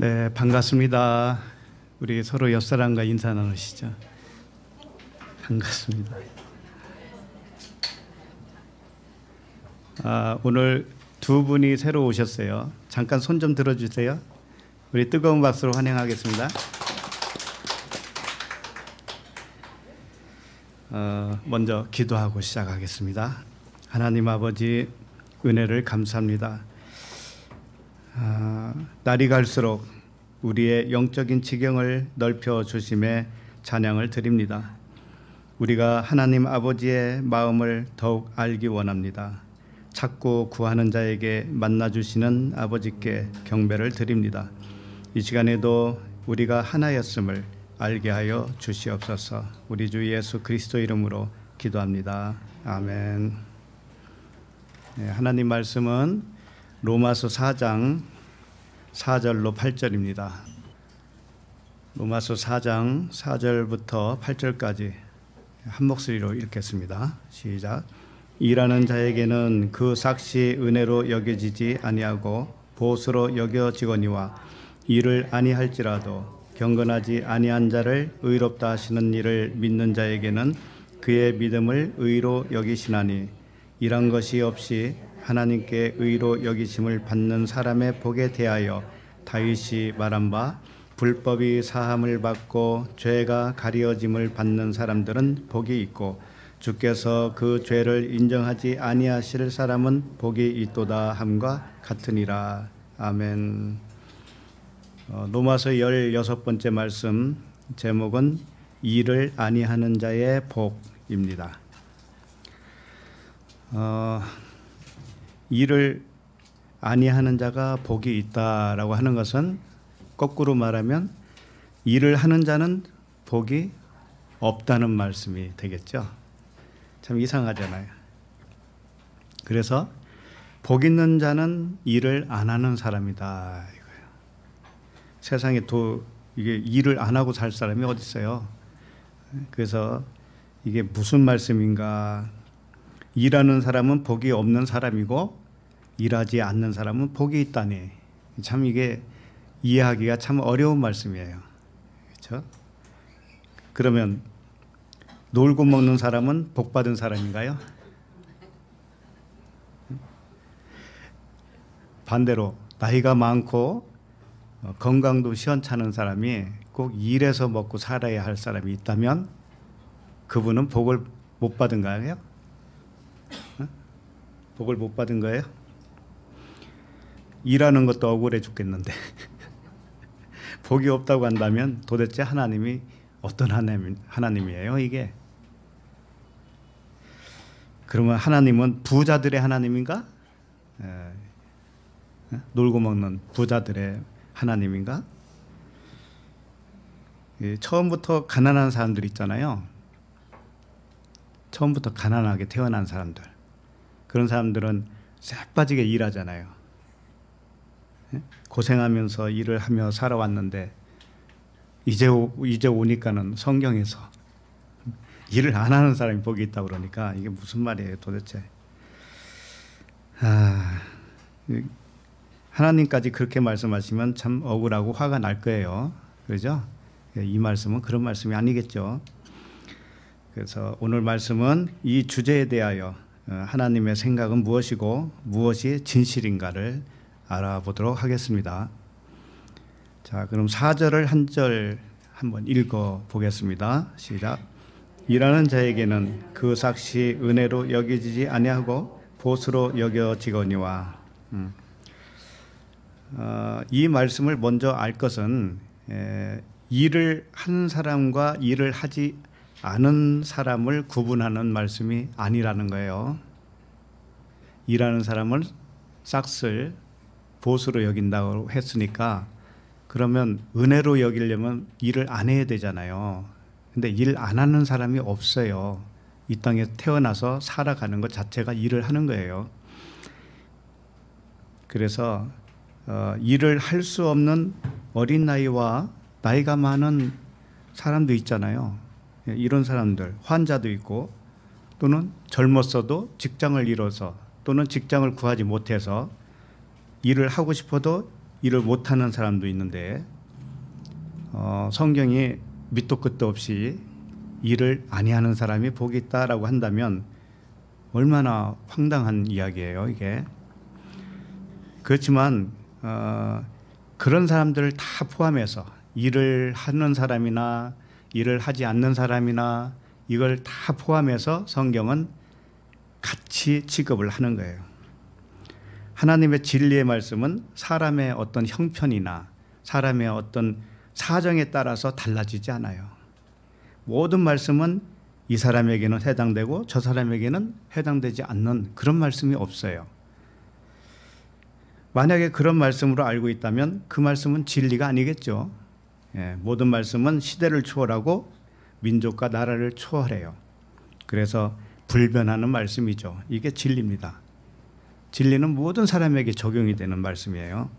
네, 반갑습니다. 우리 서로 옆사람과 인사 나누시죠. 반갑습니다. 오늘 두 분이 새로 오셨어요. 잠깐 손 좀 들어주세요. 우리 뜨거운 박수로 환영하겠습니다. 먼저 기도하고 시작하겠습니다. 하나님 아버지, 은혜를 감사합니다. 날이 갈수록 우리의 영적인 지경을 넓혀 주심에 찬양을 드립니다. 우리가 하나님 아버지의 마음을 더욱 알기 원합니다. 찾고 구하는 자에게 만나주시는 아버지께 경배를 드립니다. 이 시간에도 우리가 하나였음을 알게 하여 주시옵소서. 우리 주 예수 그리스도 이름으로 기도합니다. 아멘. 네, 하나님 말씀은 로마서 4장 4절로 8절입니다. 로마서 4장 4절부터 8절까지 한 목소리로 읽겠습니다. 시작. 일하는 자에게는 그 삭시 은혜로 여겨지지 아니하고 보수로 여겨지거니와 일을 아니할지라도 경건하지 아니한 자를 의롭다 하시는 일을 믿는 자에게는 그의 믿음을 의로 여기시나니 이런 것이 없이 하나님께 의로 여기심을 받는 사람의 복에 대하여 다윗이 말한 바 불법이 사함을 받고 죄가 가려짐을 받는 사람들은 복이 있고 주께서 그 죄를 인정하지 아니하실 사람은 복이 있도다 함과 같으니라. 아멘. 로마서 16번째 말씀 제목은 일을 아니하는 자의 복입니다. 일을 아니하는 자가 복이 있다라고 하는 것은 거꾸로 말하면 일을 하는 자는 복이 없다는 말씀이 되겠죠. 참 이상하잖아요. 그래서 복 있는 자는 일을 안 하는 사람이다 이거예요. 세상에 이게 일을 안 하고 살 사람이 어디 있어요? 그래서 이게 무슨 말씀인가? 일하는 사람은 복이 없는 사람이고 일하지 않는 사람은 복이 있다니. 참 이게 이해하기가 참 어려운 말씀이에요. 그렇죠? 그러면 놀고 먹는 사람은 복 받은 사람인가요? 반대로 나이가 많고 건강도 시원찮은 사람이 꼭 일해서 먹고 살아야 할 사람이 있다면 그분은 복을 못 받은 거예요? 복을 못 받은 거예요? 일하는 것도 억울해 죽겠는데 복이 없다고 한다면 도대체 하나님이 어떤 하나님이에요 이게? 그러면 하나님은 부자들의 하나님인가? 놀고 먹는 부자들의 하나님인가? 처음부터 가난한 사람들 있잖아요. 처음부터 가난하게 태어난 사람들. 그런 사람들은 싹 빠지게 일하잖아요. 고생하면서 일을 하며 살아왔는데 이제 오니까는 성경에서 일을 안 하는 사람이 복이 있다고 그러니까 이게 무슨 말이에요 도대체. 하나님까지 그렇게 말씀하시면 참 억울하고 화가 날 거예요. 그렇죠? 이 말씀은 그런 말씀이 아니겠죠. 그래서 오늘 말씀은 이 주제에 대하여 하나님의 생각은 무엇이고 무엇이 진실인가를 알아보도록 하겠습니다. 자, 그럼 4절을 한 절 한번 읽어 보겠습니다. 시작. 일하는 자에게는 그 삭시 은혜로 여겨지지 아니하고 보수로 여겨지거니와. 이 말씀을 먼저 알 것은 일을 하는 사람과 일을 하지 않은 사람을 구분하는 말씀이 아니라는 거예요. 일하는 사람을 삭슬 보수로 여긴다고 했으니까 그러면 은혜로 여기려면 일을 안 해야 되잖아요. 근데 일 안 하는 사람이 없어요. 이 땅에 태어나서 살아가는 것 자체가 일을 하는 거예요. 그래서 일을 할 수 없는 어린 나이와 나이가 많은 사람도 있잖아요. 이런 사람들, 환자도 있고 또는 젊었어도 직장을 잃어서 또는 직장을 구하지 못해서 일을 하고 싶어도 일을 못하는 사람도 있는데 성경이 밑도 끝도 없이 일을 아니하는 사람이 복이 있다라고 한다면 얼마나 황당한 이야기예요, 이게. 그렇지만 그런 사람들을 다 포함해서 일을 하는 사람이나 일을 하지 않는 사람이나 이걸 다 포함해서 성경은 같이 취급을 하는 거예요. 하나님의 진리의 말씀은 사람의 어떤 형편이나 사람의 어떤 사정에 따라서 달라지지 않아요. 모든 말씀은 이 사람에게는 해당되고 저 사람에게는 해당되지 않는 그런 말씀이 없어요. 만약에 그런 말씀으로 알고 있다면 그 말씀은 진리가 아니겠죠. 모든 말씀은 시대를 초월하고 민족과 나라를 초월해요. 그래서 불변하는 말씀이죠. 이게 진리입니다. 진리는 모든 사람에게 적용이 되는 말씀이에요.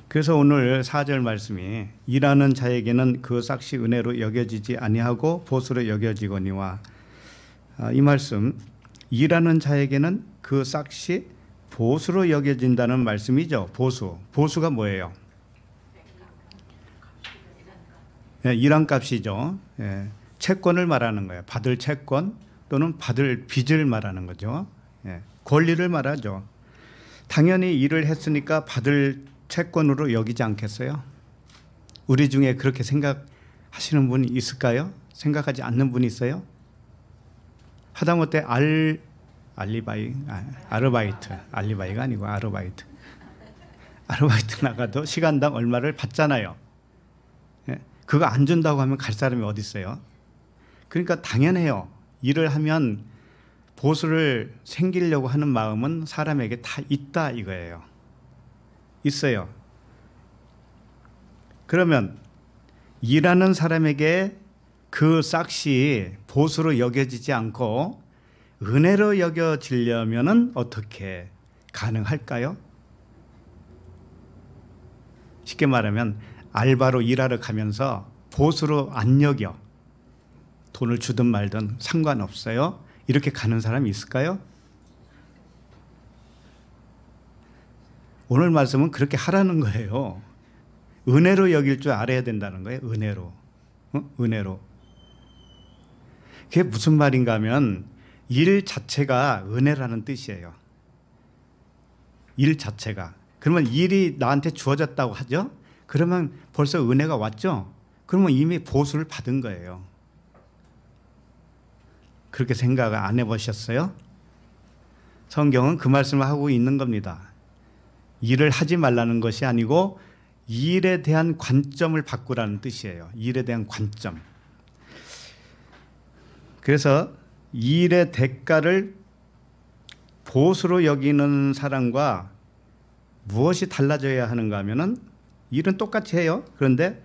그래서 오늘 4절 말씀이 일하는 자에게는 그 삭시 은혜로 여겨지지 아니하고 보수로 여겨지거니와, 이 말씀 일하는 자에게는 그 삭시 보수로 여겨진다는 말씀이죠. 보수가 뭐예요? 일한 값이죠. 채권을 말하는 거예요. 받을 채권 또는 받을 빚을 말하는 거죠. 권리를 말하죠. 당연히 일을 했으니까 받을 채권으로 여기지 않겠어요? 우리 중에 그렇게 생각하시는 분이 있을까요? 생각하지 않는 분이 있어요? 하다못해 알바이가 아니고 아르바이트 나가도 시간당 얼마를 받잖아요. 그거 안 준다고 하면 갈 사람이 어디 있어요? 그러니까 당연해요. 일을 하면 보수를 생기려고 하는 마음은 사람에게 다 있다 이거예요. 있어요. 그러면 일하는 사람에게 그 삭시 보수로 여겨지지 않고 은혜로 여겨지려면은 어떻게 가능할까요? 쉽게 말하면 알바로 일하러 가면서 보수로 안 여겨. 돈을 주든 말든 상관없어요. 이렇게 가는 사람이 있을까요? 오늘 말씀은 그렇게 하라는 거예요. 은혜로 여길 줄 알아야 된다는 거예요. 은혜로. 그게 무슨 말인가 하면 일 자체가 은혜라는 뜻이에요. 일 자체가. 그러면 일이 나한테 주어졌다고 하죠? 그러면 벌써 은혜가 왔죠? 그러면 이미 보수를 받은 거예요. 그렇게 생각 안 해보셨어요? 성경은 그 말씀을 하고 있는 겁니다. 일을 하지 말라는 것이 아니고 일에 대한 관점을 바꾸라는 뜻이에요. 일에 대한 관점. 그래서 일의 대가를 보수로 여기는 사람과 무엇이 달라져야 하는가 하면은 일은 똑같이 해요. 그런데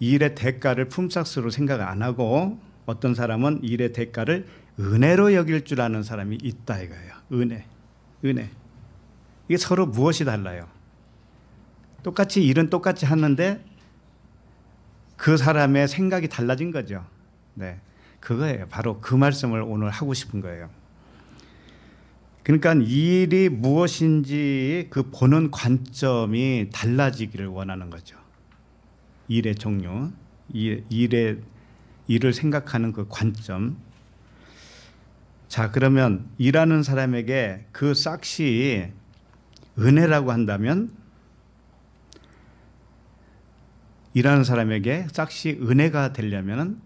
일의 대가를 품삯으로 생각 안 하고 어떤 사람은 일의 대가를 은혜로 여길 줄 아는 사람이 있다 이거예요. 은혜. 이게 서로 무엇이 달라요? 똑같이 일은 똑같이 하는데 그 사람의 생각이 달라진 거죠. 네, 그거예요. 바로 그 말씀을 오늘 하고 싶은 거예요. 그러니까 일이 무엇인지 그 보는 관점이 달라지기를 원하는 거죠. 일의 종류, 일을 생각하는 그 관점. 자, 그러면 일하는 사람에게 그 삭시 은혜라고 한다면 일하는 사람에게 삭시 은혜가 되려면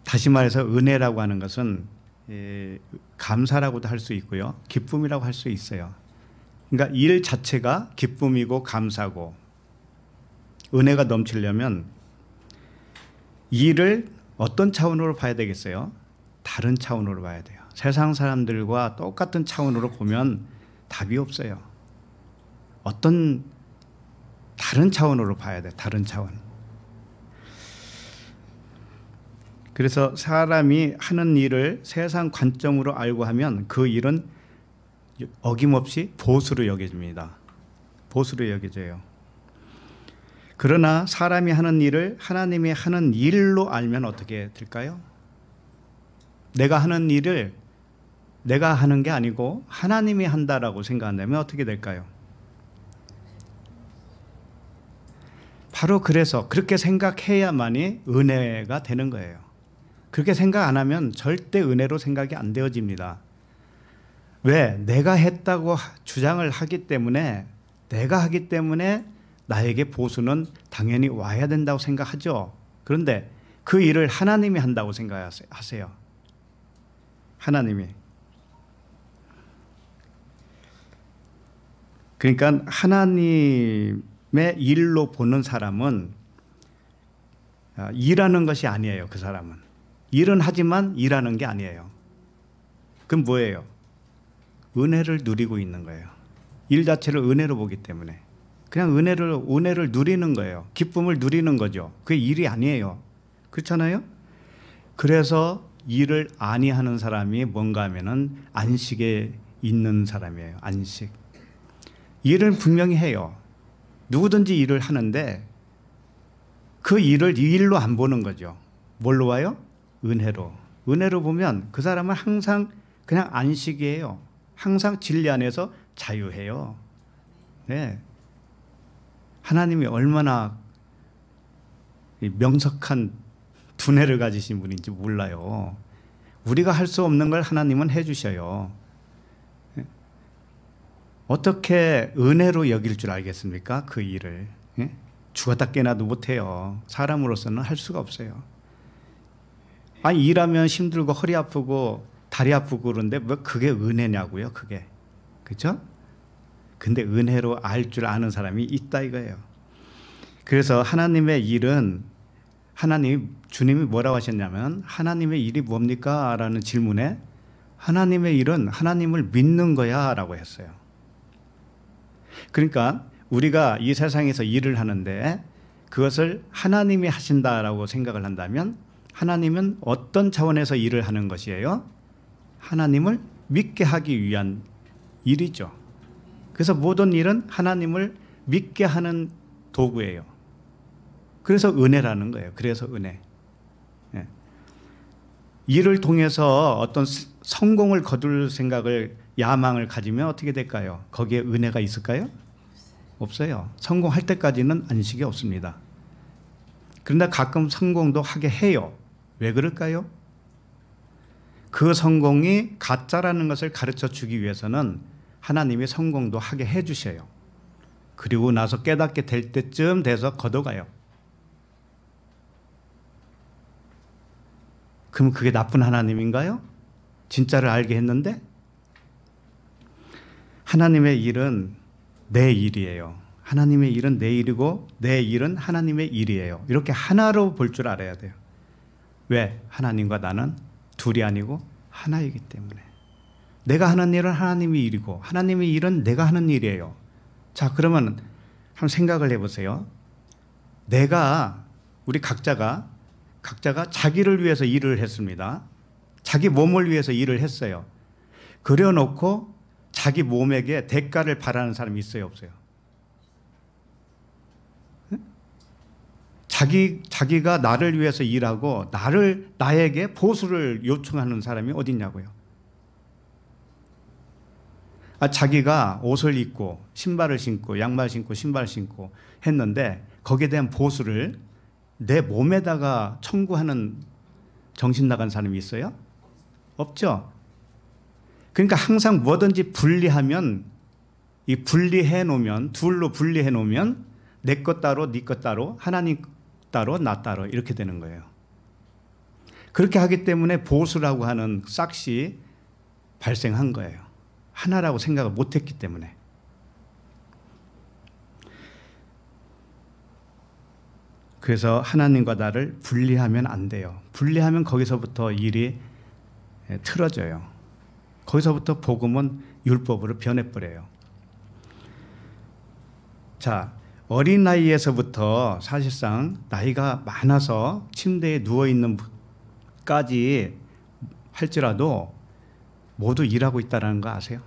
다시 말해서 은혜라고 하는 것은 감사라고도 할 수 있고요. 기쁨이라고 할 수 있어요. 그러니까 일 자체가 기쁨이고 감사고 은혜가 넘치려면 일을 어떤 차원으로 봐야 되겠어요? 다른 차원으로 봐야 돼요. 세상 사람들과 똑같은 차원으로 보면 답이 없어요. 어떤 다른 차원으로 봐야 돼요. 다른 차원. 그래서 사람이 하는 일을 세상 관점으로 알고 하면 그 일은 어김없이 보수로 여겨집니다. 보수로 여겨져요. 그러나 사람이 하는 일을 하나님이 하는 일로 알면 어떻게 될까요? 내가 하는 일을 내가 하는 게 아니고 하나님이 한다라고 생각한다면 어떻게 될까요? 바로 그래서 그렇게 생각해야만이 은혜가 되는 거예요. 그렇게 생각 안 하면 절대 은혜로 생각이 안 되어집니다. 왜? 내가 했다고 주장을 하기 때문에, 내가 하기 때문에 나에게 보수는 당연히 와야 된다고 생각하죠. 그런데 그 일을 하나님이 한다고 생각하세요. 하나님이. 그러니까 하나님의 일로 보는 사람은 일하는 것이 아니에요. 그 사람은 일은 하지만 일하는 게 아니에요. 그럼 뭐예요? 은혜를 누리고 있는 거예요. 일 자체를 은혜로 보기 때문에 그냥 은혜를 누리는 거예요. 기쁨을 누리는 거죠. 그게 일이 아니에요. 그렇잖아요? 그래서 일을 아니하는 사람이 뭔가 하면은 안식에 있는 사람이에요. 안식. 일은 분명히 해요. 누구든지 일을 하는데 그 일을 일로 안 보는 거죠. 뭘로 와요? 은혜로. 은혜로 보면 그 사람은 항상 그냥 안식이에요. 항상 진리 안에서 자유해요. 네. 하나님이 얼마나 명석한 두뇌를 가지신 분인지 몰라요. 우리가 할 수 없는 걸 하나님은 해주셔요. 어떻게 은혜로 여길 줄 알겠습니까? 그 일을. 죽었다 깨나도 못해요. 사람으로서는 할 수가 없어요. 아니 일하면 힘들고 허리 아프고 다리 아프고 그런데 뭐 그게 은혜냐고요. 그게. 그렇죠? 근데 은혜로 알 줄 아는 사람이 있다 이거예요. 그래서 하나님의 일은 주님이 뭐라고 하셨냐면 하나님의 일이 뭡니까? 라는 질문에 하나님의 일은 하나님을 믿는 거야 라고 했어요. 그러니까 우리가 이 세상에서 일을 하는데 그것을 하나님이 하신다라고 생각을 한다면 하나님은 어떤 차원에서 일을 하는 것이에요? 하나님을 믿게 하기 위한 일이죠. 그래서 모든 일은 하나님을 믿게 하는 도구예요. 그래서 은혜라는 거예요. 그래서 은혜. 예. 일을 통해서 어떤 성공을 거둘 생각을 야망을 가지면 어떻게 될까요? 거기에 은혜가 있을까요? 없어요. 성공할 때까지는 안식이 없습니다. 그런데 가끔 성공도 하게 해요. 왜 그럴까요? 그 성공이 가짜라는 것을 가르쳐 주기 위해서는 하나님이 성공도 하게 해 주셔요. 그리고 나서 깨닫게 될 때쯤 돼서 걷어가요. 그럼 그게 나쁜 하나님인가요? 진짜를 알게 했는데? 하나님의 일은 내 일이에요. 하나님의 일은 내 일이고 내 일은 하나님의 일이에요. 이렇게 하나로 볼 줄 알아야 돼요. 왜? 하나님과 나는 둘이 아니고 하나이기 때문에. 내가 하는 일은 하나님의 일이고 하나님의 일은 내가 하는 일이에요. 자, 그러면 한번 생각을 해보세요. 우리 각자가 자기를 위해서 일을 했습니다. 자기 몸을 위해서 일을 했어요. 그려놓고 자기 몸에게 대가를 바라는 사람이 있어요, 없어요? 자기가 나를 위해서 일하고 나에게 보수를 요청하는 사람이 어디 있냐고요. 자기가 옷을 입고 신발을 신고 양말 신고 신발 신고 했는데 거기에 대한 보수를 내 몸에다가 청구하는 정신 나간 사람이 있어요? 없죠. 그러니까 항상 뭐든지 분리하면 분리해 놓으면 둘로 분리해 놓으면 내 것 따로 네 것 따로 하나님 따로 나 따로 이렇게 되는 거예요. 그렇게 하기 때문에 보수라고 하는 싹시 발생한 거예요. 하나라고 생각을 못했기 때문에. 그래서 하나님과 나를 분리하면 안 돼요. 분리하면 거기서부터 일이 틀어져요. 거기서부터 복음은 율법으로 변해버려요. 자, 어린 나이에서부터 사실상 나이가 많아서 침대에 누워있는 까지 할지라도 모두 일하고 있다는 거 아세요?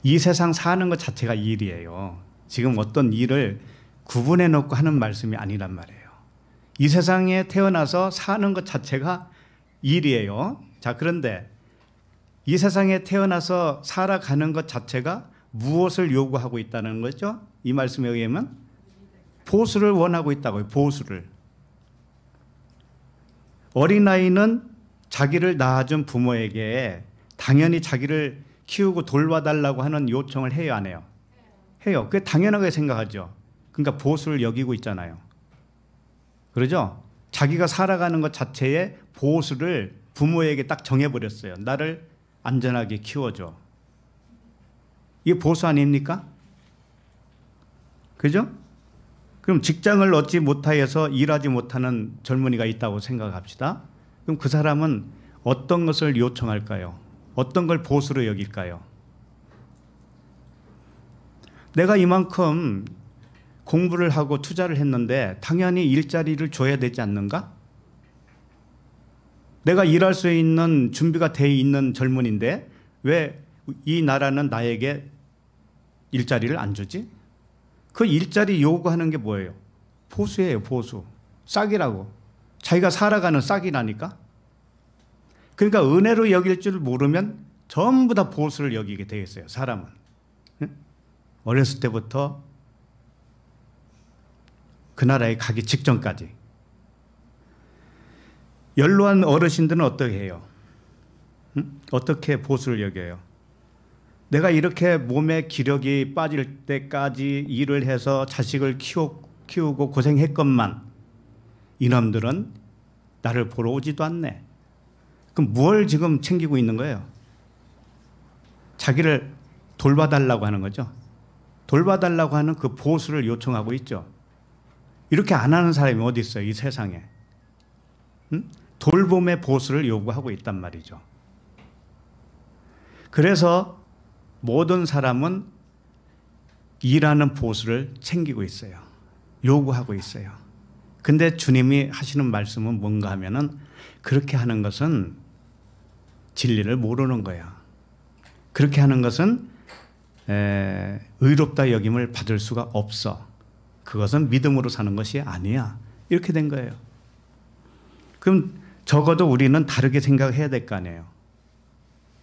이 세상 사는 것 자체가 일이에요. 지금 어떤 일을 구분해 놓고 하는 말씀이 아니란 말이에요. 이 세상에 태어나서 사는 것 자체가 일이에요. 자, 그런데 이 세상에 태어나서 살아가는 것 자체가 무엇을 요구하고 있다는 거죠? 이 말씀에 의하면 보수를 원하고 있다고요. 보수를. 어린아이는 자기를 낳아준 부모에게 당연히 자기를 키우고 돌봐달라고 하는 요청을 해요, 안 해요? 해요. 그게 당연하게 생각하죠. 그러니까 보수를 여기고 있잖아요. 그러죠? 자기가 살아가는 것 자체에 보수를 부모에게 딱 정해버렸어요. 나를 안전하게 키워줘. 이게 보수 아닙니까? 그죠? 그럼 직장을 얻지 못하여서 일하지 못하는 젊은이가 있다고 생각합시다. 그럼 그 사람은 어떤 것을 요청할까요? 어떤 걸 보수로 여길까요? 내가 이만큼 공부를 하고 투자를 했는데 당연히 일자리를 줘야 되지 않는가? 내가 일할 수 있는 준비가 돼 있는 젊은인데 왜 이 나라는 나에게 일자리를 안 주지? 그 일자리 요구하는 게 뭐예요? 보수예요, 보수. 싹이라고. 자기가 살아가는 싹이라니까? 그러니까 은혜로 여길 줄 모르면 전부 다 보수를 여기게 되어 있어요, 사람은. 어렸을 때부터 그 나라에 가기 직전까지. 연로한 어르신들은 어떻게 해요? 어떻게 보수를 여겨요? 내가 이렇게 몸에 기력이 빠질 때까지 일을 해서 자식을 키우고 고생했건만 이놈들은 나를 보러 오지도 않네. 그럼 뭘 지금 챙기고 있는 거예요? 자기를 돌봐달라고 하는 거죠. 돌봐달라고 하는 그 보수를 요청하고 있죠. 이렇게 안 하는 사람이 어디 있어요, 이 세상에. 돌봄의 보수를 요구하고 있단 말이죠. 그래서 모든 사람은 일하는 보수를 챙기고 있어요. 요구하고 있어요. 근데 주님이 하시는 말씀은 뭔가 하면은 그렇게 하는 것은 진리를 모르는 거야. 그렇게 하는 것은 의롭다 여김을 받을 수가 없어. 그것은 믿음으로 사는 것이 아니야. 이렇게 된 거예요. 그럼 적어도 우리는 다르게 생각해야 될 거 아니에요.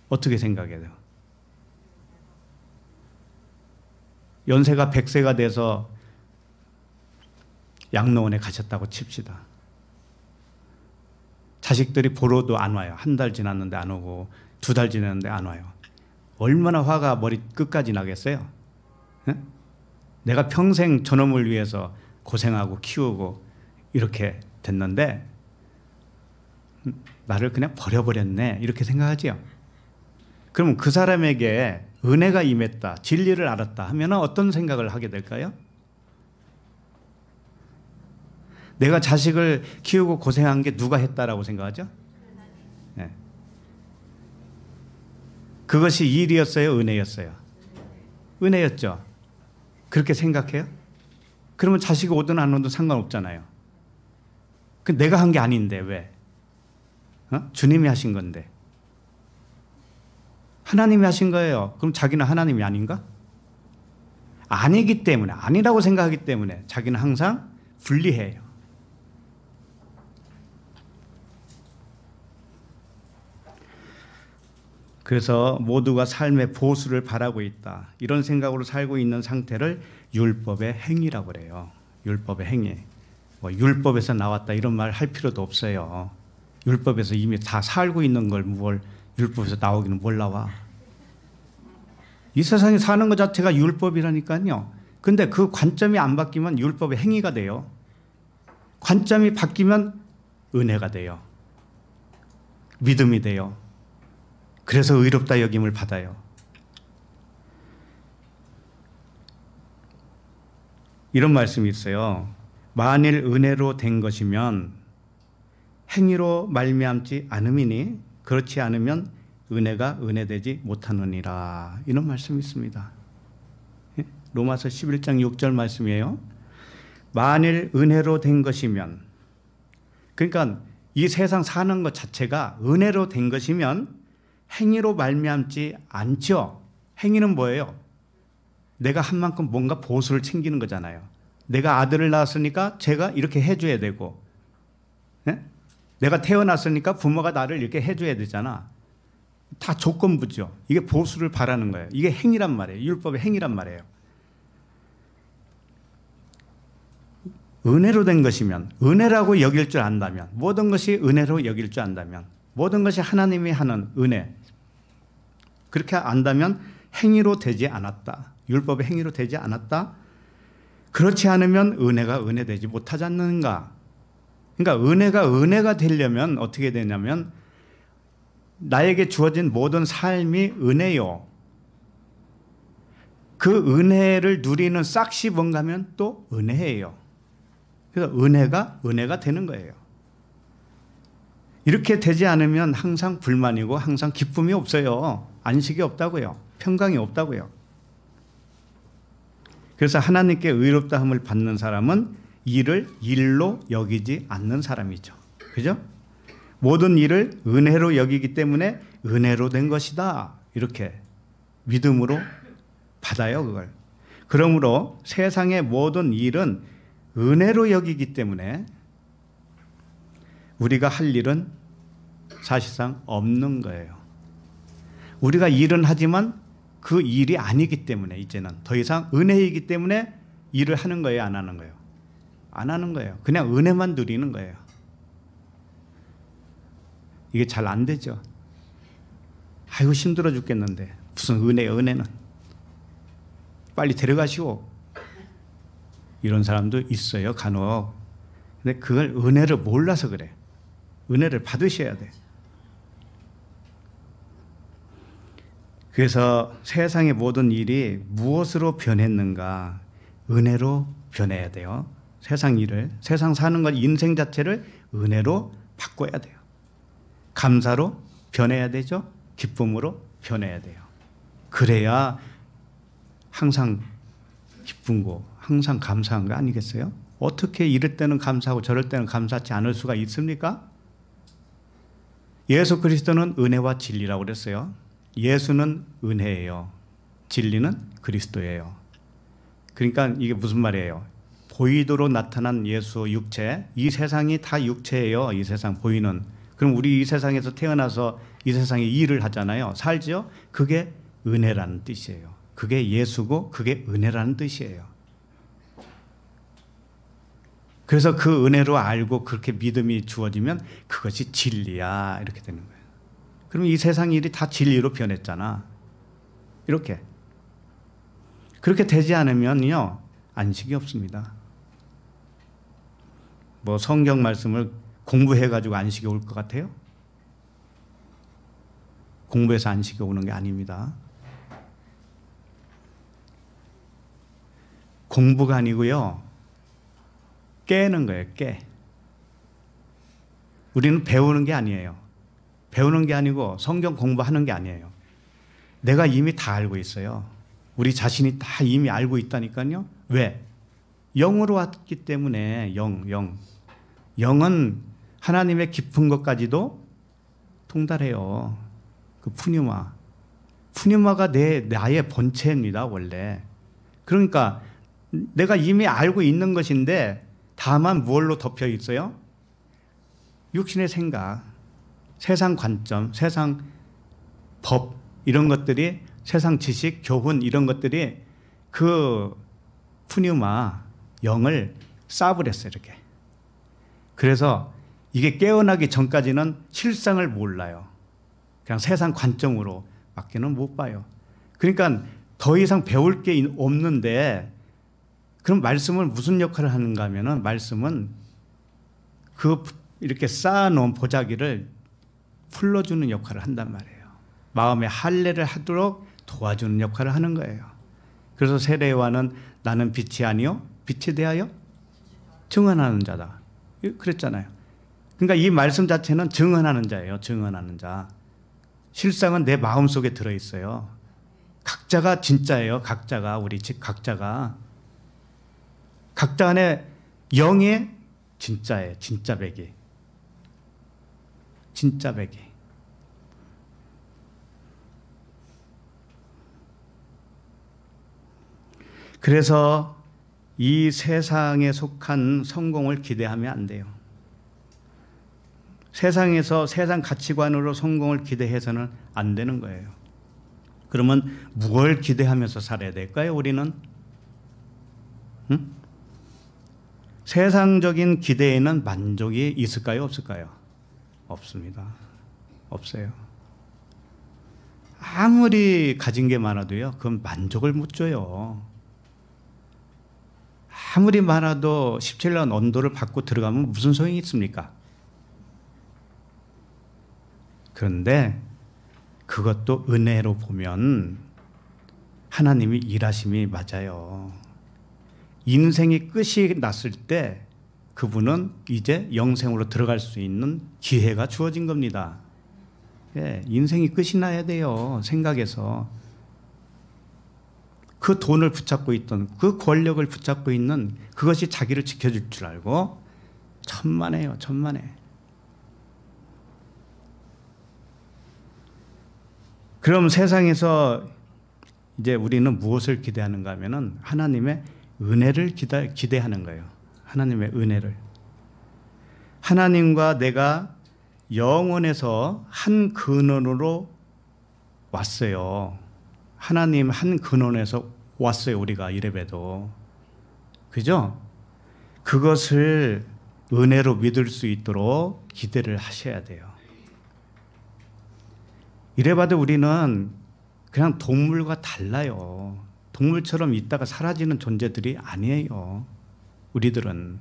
어떻게 생각해야 돼요? 연세가 100세가 돼서 양로원에 가셨다고 칩시다. 자식들이 보러도 안 와요. 한 달 지났는데 안 오고 2달 지났는데 안 와요. 얼마나 화가 머리 끝까지 나겠어요? 네? 내가 평생 저놈을 위해서 고생하고 키우고 이렇게 됐는데 나를 그냥 버려버렸네 이렇게 생각하지요. 그럼 그 사람에게 은혜가 임했다, 진리를 알았다 하면 어떤 생각을 하게 될까요? 내가 자식을 키우고 고생한 게 누가 했다라고 생각하죠? 네. 그것이 일이었어요? 은혜였어요? 은혜였죠. 그렇게 생각해요? 그러면 자식이 오든 안 오든 상관없잖아요. 그 내가 한 게 아닌데 왜? 주님이 하신 건데. 하나님이 하신 거예요. 그럼 자기는 하나님이 아닌가? 아니기 때문에, 아니라고 생각하기 때문에 자기는 항상 분리해요. 그래서 모두가 삶의 보수를 바라고 있다. 이런 생각으로 살고 있는 상태를 율법의 행위라고 그래요. 율법의 행위. 뭐 율법에서 나왔다 이런 말 할 필요도 없어요. 율법에서 이미 다 살고 있는 걸 뭘 율법에서 나오기는 뭘 나와. 이 세상에 사는 것 자체가 율법이라니까요. 근데 그 관점이 안 바뀌면 율법의 행위가 돼요. 관점이 바뀌면 은혜가 돼요. 믿음이 돼요. 그래서 의롭다 여김을 받아요. 이런 말씀이 있어요. 만일 은혜로 된 것이면 행위로 말미암지 않음이니 그렇지 않으면 은혜가 은혜되지 못하느니라. 이런 말씀이 있습니다. 로마서 11장 6절 말씀이에요. 만일 은혜로 된 것이면, 그러니까 이 세상 사는 것 자체가 은혜로 된 것이면 행위로 말미암지 않죠. 행위는 뭐예요? 내가 한 만큼 뭔가 보수를 챙기는 거잖아요. 내가 아들을 낳았으니까 제가 이렇게 해줘야 되고, 네? 내가 태어났으니까 부모가 나를 이렇게 해줘야 되잖아. 다 조건부죠. 이게 보수를 바라는 거예요. 이게 행위란 말이에요. 율법의 행위란 말이에요. 은혜로 된 것이면, 은혜라고 여길 줄 안다면, 모든 것이 은혜로 여길 줄 안다면, 모든 것이 하나님이 하는 은혜, 그렇게 안다면 행위로 되지 않았다. 율법의 행위로 되지 않았다. 그렇지 않으면 은혜가 은혜되지 못하지 않는가. 그러니까 은혜가 되려면 어떻게 되냐면 나에게 주어진 모든 삶이 은혜요. 그 은혜를 누리는 싹시 뭔가 하면 또 은혜예요. 그래서 은혜가 되는 거예요. 이렇게 되지 않으면 항상 불만이고 항상 기쁨이 없어요. 안식이 없다고요. 평강이 없다고요. 그래서 하나님께 의롭다함을 받는 사람은 일을 일로 여기지 않는 사람이죠. 그죠? 모든 일을 은혜로 여기기 때문에 은혜로 된 것이다. 이렇게 믿음으로 받아요, 그걸. 그러므로 세상의 모든 일은 은혜로 여기기 때문에 우리가 할 일은 사실상 없는 거예요. 우리가 일은 하지만 그 일이 아니기 때문에 이제는 더 이상 은혜이기 때문에 일을 하는 거예요, 안 하는 거예요? 안 하는 거예요. 그냥 은혜만 누리는 거예요. 이게 잘 안 되죠. 아이고 힘들어 죽겠는데 무슨 은혜예요, 은혜는. 빨리 데려가시오. 이런 사람도 있어요, 간혹. 근데 그걸 은혜를 몰라서 그래. 은혜를 받으셔야 돼. 그래서 세상의 모든 일이 무엇으로 변했는가? 은혜로 변해야 돼요. 세상 일을, 세상 사는 것, 인생 자체를 은혜로 바꿔야 돼요. 감사로 변해야 되죠. 기쁨으로 변해야 돼요. 그래야 항상 기쁜고 항상 감사한 거 아니겠어요? 어떻게 이럴 때는 감사하고 저럴 때는 감사하지 않을 수가 있습니까? 예수 그리스도는 은혜와 진리라고 그랬어요. 예수는 은혜예요. 진리는 그리스도예요. 그러니까 이게 무슨 말이에요? 보이도록 나타난 예수 육체, 이 세상이 다 육체예요. 이 세상 보이는. 그럼 우리 이 세상에서 태어나서 이 세상에 일을 하잖아요. 살죠? 그게 은혜라는 뜻이에요. 그게 예수고 그게 은혜라는 뜻이에요. 그래서 그 은혜로 알고 그렇게 믿음이 주어지면 그것이 진리야. 이렇게 되는 거예요. 그럼 이 세상 일이 다 진리로 변했잖아. 이렇게. 그렇게 되지 않으면요, 안식이 없습니다. 뭐 성경 말씀을 공부해가지고 안식이 올 것 같아요? 공부해서 안식이 오는 게 아닙니다. 공부가 아니고요, 깨는 거예요, 깨. 우리는 배우는 게 아니에요. 배우는 게 아니고 성경 공부하는 게 아니에요. 내가 이미 다 알고 있어요. 우리 자신이 다 이미 알고 있다니까요. 왜? 영으로 왔기 때문에. 영은 하나님의 깊은 것까지도 통달해요. 그 푸뉴마가 나의 본체입니다, 원래. 그러니까 내가 이미 알고 있는 것인데 다만 무엇로 덮여 있어요? 육신의 생각, 세상 관점, 세상 법, 이런 것들이, 세상 지식, 교훈, 이런 것들이 그 푸뉴마, 영을 싸버렸어요, 이렇게. 그래서 이게 깨어나기 전까지는 실상을 몰라요. 그냥 세상 관점으로 밖에는 못 봐요. 그러니까 더 이상 배울 게 없는데, 그럼 말씀은 무슨 역할을 하는가 하면은, 말씀은 그 이렇게 쌓아놓은 보자기를 풀러주는 역할을 한단 말이에요. 마음의 할례를 하도록 도와주는 역할을 하는 거예요. 그래서 세례 요한은 나는 빛이 아니요 빛에 대하여 증언하는 자다, 그랬잖아요. 그러니까 이 말씀 자체는 증언하는 자예요. 증언하는 자. 실상은 내 마음속에 들어있어요. 각자가 진짜예요. 각자가, 우리 집 각자가. 각자 안에 영의 진짜예요. 진짜 배기. 진짜 배기. 그래서 이 세상에 속한 성공을 기대하면 안 돼요. 세상에서 세상 가치관으로 성공을 기대해서는 안 되는 거예요. 그러면 무엇을 기대하면서 살아야 될까요, 우리는? 응? 세상적인 기대에는 만족이 있을까요, 없을까요? 없습니다. 없어요. 아무리 가진 게 많아도요, 그건 만족을 못 줘요. 아무리 많아도 17년 언도를 받고 들어가면 무슨 소용이 있습니까? 그런데 그것도 은혜로 보면 하나님이 일하심이 맞아요. 인생이 끝이 났을 때 그분은 이제 영생으로 들어갈 수 있는 기회가 주어진 겁니다. 예, 인생이 끝이 나야 돼요. 생각에서. 그 돈을 붙잡고 있던, 그 권력을 붙잡고 있는 그것이 자기를 지켜줄 줄 알고 천만에요. 천만에. 그럼 세상에서 이제 우리는 무엇을 기대하는가 하면은 하나님의 은혜를 기대하는 거예요. 하나님의 은혜를. 하나님과 내가 영원에서 한 근원으로 왔어요. 하나님 한 근원에서 왔어요. 우리가 이래봬도. 그죠? 그것을 은혜로 믿을 수 있도록 기대를 하셔야 돼요. 이래봐도 우리는 그냥 동물과 달라요. 동물처럼 있다가 사라지는 존재들이 아니에요. 우리들은.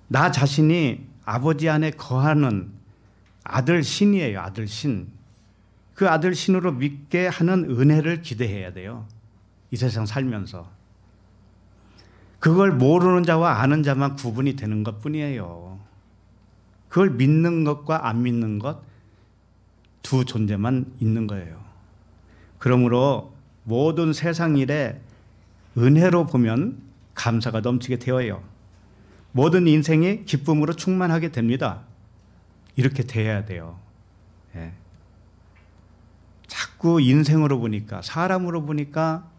나 자신이 아버지 안에 거하는 아들 신이에요. 아들 신. 그 아들 신으로 믿게 하는 은혜를 기대해야 돼요. 이 세상 살면서. 그걸 모르는 자와 아는 자만 구분이 되는 것뿐이에요. 그걸 믿는 것과 안 믿는 것 두 존재만 있는 거예요. 그러므로 모든 세상 일에 은혜로 보면 감사가 넘치게 되어요. 모든 인생이 기쁨으로 충만하게 됩니다. 이렇게 돼야 돼요. 예. 자꾸 인생으로 보니까, 사람으로 보니까,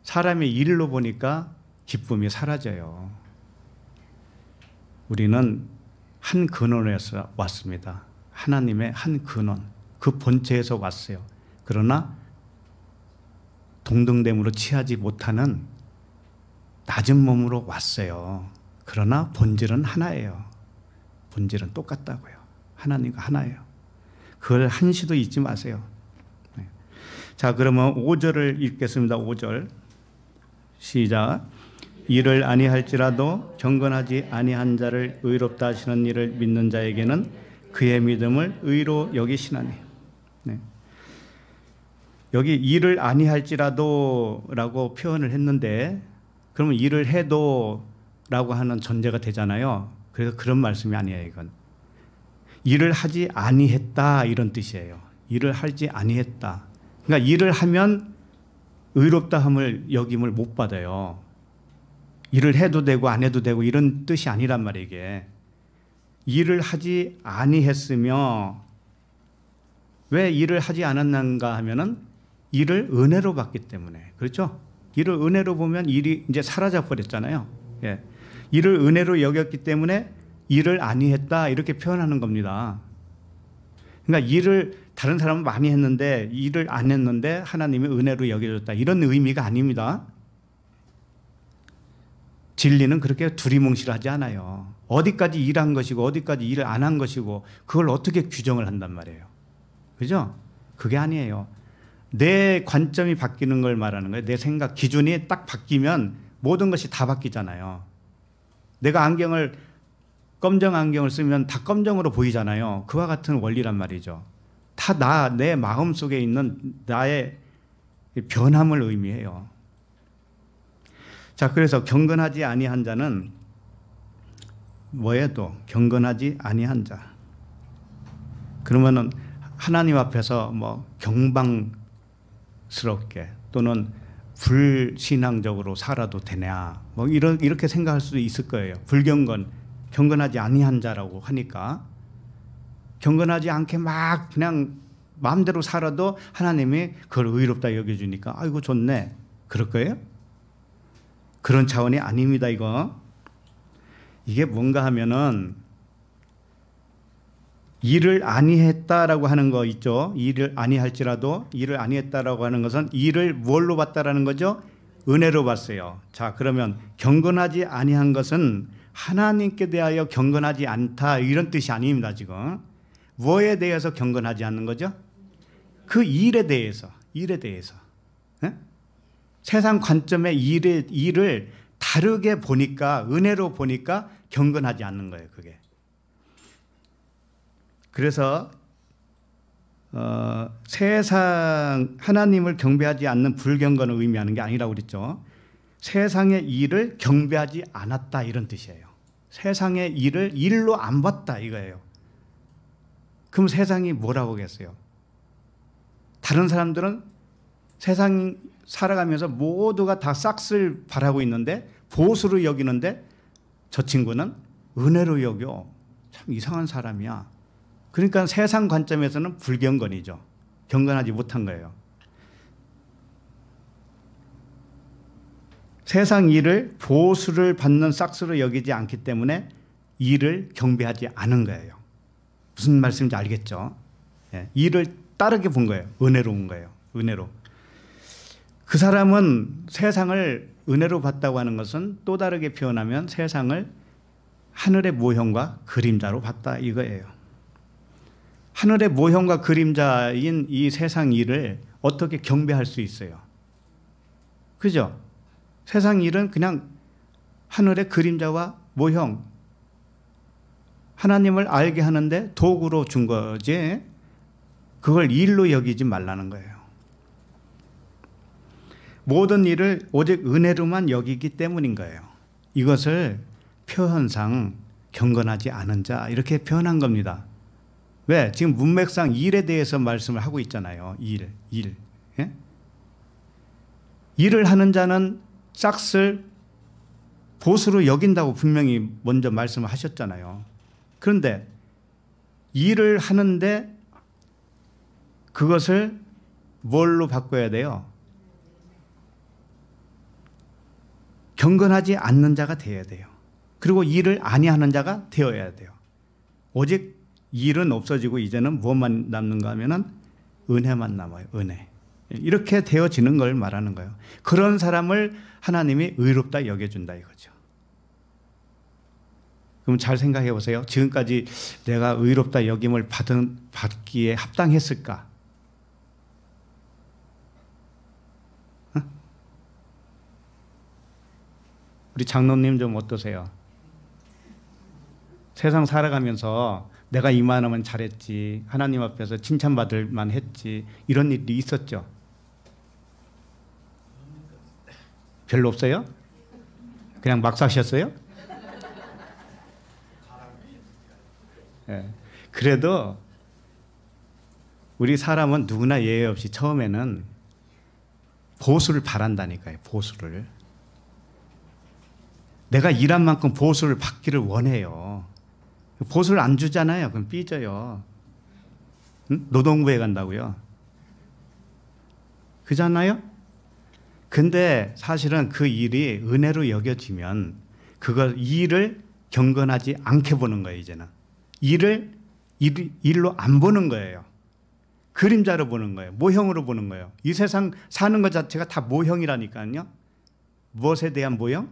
사람의 일로 보니까 기쁨이 사라져요. 우리는 한 근원에서 왔습니다. 하나님의 한 근원, 그 본체에서 왔어요. 그러나 동등됨으로 취하지 못하는 낮은 몸으로 왔어요. 그러나 본질은 하나예요. 본질은 똑같다고요. 하나님과 하나예요. 그걸 한시도 잊지 마세요. 자, 그러면 5절을 읽겠습니다. 5절 시작. 이를 아니할지라도 경건하지 아니한 자를 의롭다 하시는 이를 믿는 자에게는 그의 믿음을 의로 여기시나니. 네. 여기 일을 아니할지라도 라고 표현을 했는데 그러면 일을 해도 라고 하는 전제가 되잖아요. 그래서 그런 말씀이 아니에요. 이건 일을 하지 아니했다 이런 뜻이에요. 일을 하지 아니했다. 그러니까 일을 하면 의롭다함을 여김을 못 받아요. 일을 해도 되고 안 해도 되고 이런 뜻이 아니란 말이에요. 이게 일을 하지 아니했으며 왜 일을 하지 않았는가 하면은 일을 은혜로 받기 때문에. 그렇죠? 일을 은혜로 보면 일이 이제 사라져 버렸잖아요. 예. 일을 은혜로 여겼기 때문에 일을 아니했다 이렇게 표현하는 겁니다. 그러니까 일을 다른 사람은 많이 했는데 일을 안 했는데 하나님이 은혜로 여겨줬다 이런 의미가 아닙니다. 진리는 그렇게 두리뭉실하지 않아요. 어디까지 일한 것이고 어디까지 일을 안 한 것이고 그걸 어떻게 규정을 한단 말이에요. 그죠? 그게 아니에요. 내 관점이 바뀌는 걸 말하는 거예요. 내 생각 기준이 딱 바뀌면 모든 것이 다 바뀌잖아요. 내가 검정 안경을 쓰면 다 검정으로 보이잖아요. 그와 같은 원리란 말이죠. 다 내 마음 속에 있는 나의 변함을 의미해요. 자, 그래서 경건하지 아니한 자는 뭐에도 경건하지 아니한 자. 그러면은 하나님 앞에서 뭐 경방스럽게 또는 불신앙적으로 살아도 되냐 뭐 이렇게 생각할 수도 있을 거예요. 경건하지 아니한 자라고 하니까 경건하지 않게 막 그냥 마음대로 살아도 하나님이 그걸 의롭다 여겨주니까 아이고 좋네 그럴 거예요? 그런 차원이 아닙니다. 이게 뭔가 하면은 일을 아니했다라고 하는 거 있죠. 일을 아니할지라도 일을 아니했다라고 하는 것은 일을 뭘로 봤다라는 거죠? 은혜로 봤어요. 자, 그러면 경건하지 아니한 것은 하나님께 대하여 경건하지 않다 이런 뜻이 아닙니다. 지금 뭐에 대해서 경건하지 않는 거죠? 그 일에 대해서. 예? 세상 관점의 일을 다르게 보니까, 은혜로 보니까 경건하지 않는 거예요. 그게. 그래서 세상 하나님을 경배하지 않는 불경건을 의미하는 게 아니라고 그랬죠. 세상의 일을 경배하지 않았다 이런 뜻이에요. 세상의 일을 일로 안 봤다 이거예요. 그럼 세상이 뭐라고 하겠어요? 다른 사람들은 세상 살아가면서 모두가 다 싹쓸 바라고 있는데, 보수로 여기는데 저 친구는 은혜로 여겨. 참 이상한 사람이야. 그러니까 세상 관점에서는 불경건이죠. 경건하지 못한 거예요. 세상 일을 보수를 받는 싹스로 여기지 않기 때문에 일을 경배하지 않은 거예요. 무슨 말씀인지 알겠죠? 예, 일을 따르게 본 거예요. 은혜로 온 거예요. 은혜로. 그 사람은 세상을 은혜로 봤다고 하는 것은 또 다르게 표현하면 세상을 하늘의 모형과 그림자로 봤다 이거예요. 하늘의 모형과 그림자인 이 세상 일을 어떻게 경배할 수 있어요? 그죠? 세상 일은 그냥 하늘의 그림자와 모형, 하나님을 알게 하는데 도구로 준 거지, 그걸 일로 여기지 말라는 거예요. 모든 일을 오직 은혜로만 여기기 때문인 거예요. 이것을 표현상 경건하지 않은 자 이렇게 표현한 겁니다. 왜? 지금 문맥상 일에 대해서 말씀을 하고 있잖아요. 일. 예? 일을 하는 자는 싹쓸 보수로 여긴다고 분명히 먼저 말씀을 하셨잖아요. 그런데 일을 하는데 그것을 뭘로 바꿔야 돼요? 경건하지 않는 자가 되어야 돼요. 그리고 일을 아니하는 자가 되어야 돼요. 오직 일은 없어지고 이제는 무엇만 남는가 하면은 은혜만 남아요. 은혜. 이렇게 되어지는 걸 말하는 거예요. 그런 사람을 하나님이 의롭다 여겨준다 이거죠. 그럼 잘 생각해 보세요. 지금까지 내가 의롭다 여김을 받기에 합당했을까? 우리 장로님 좀 어떠세요? 세상 살아가면서 내가 이만하면 잘했지, 하나님 앞에서 칭찬받을 만했지, 이런 일이 있었죠? 별로 없어요? 그냥 막 사셨어요? 네. 그래도 우리 사람은 누구나 예외 없이 처음에는 보수를 바란다니까요. 보수를. 내가 일한 만큼 보수를 받기를 원해요. 보수를 안 주잖아요. 그럼 삐져요. 응? 노동부에 간다고요. 그잖아요? 근데 사실은 그 일이 은혜로 여겨지면 이 일을 경건하지 않게 보는 거예요. 이제는. 일로 안 보는 거예요. 그림자로 보는 거예요. 모형으로 보는 거예요. 이 세상 사는 것 자체가 다 모형이라니까요. 무엇에 대한 모형?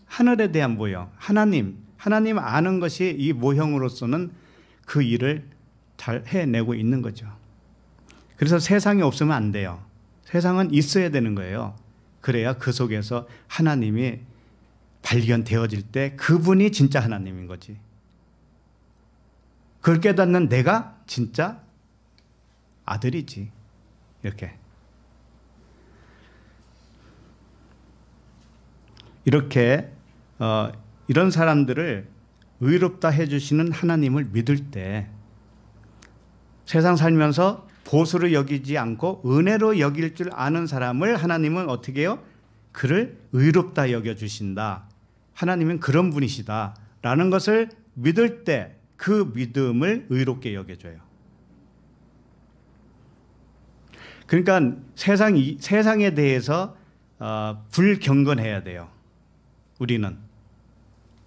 하늘에 대한 모형. 하나님 아는 것이 이 모형으로서는 그 일을 잘 해내고 있는 거죠. 그래서 세상이 없으면 안 돼요. 세상은 있어야 되는 거예요. 그래야 그 속에서 하나님이 발견되어질 때 그분이 진짜 하나님인 거지. 그걸 깨닫는 내가 진짜 아들이지. 이렇게 이런 사람들을 의롭다 해주시는 하나님을 믿을 때 세상 살면서 보수로 여기지 않고 은혜로 여길 줄 아는 사람을 하나님은 어떻게 해요? 그를 의롭다 여겨주신다. 하나님은 그런 분이시다 라는 것을 믿을 때 그 믿음을 의롭게 여겨줘요. 그러니까 세상에 대해서 불경건해야 돼요. 우리는.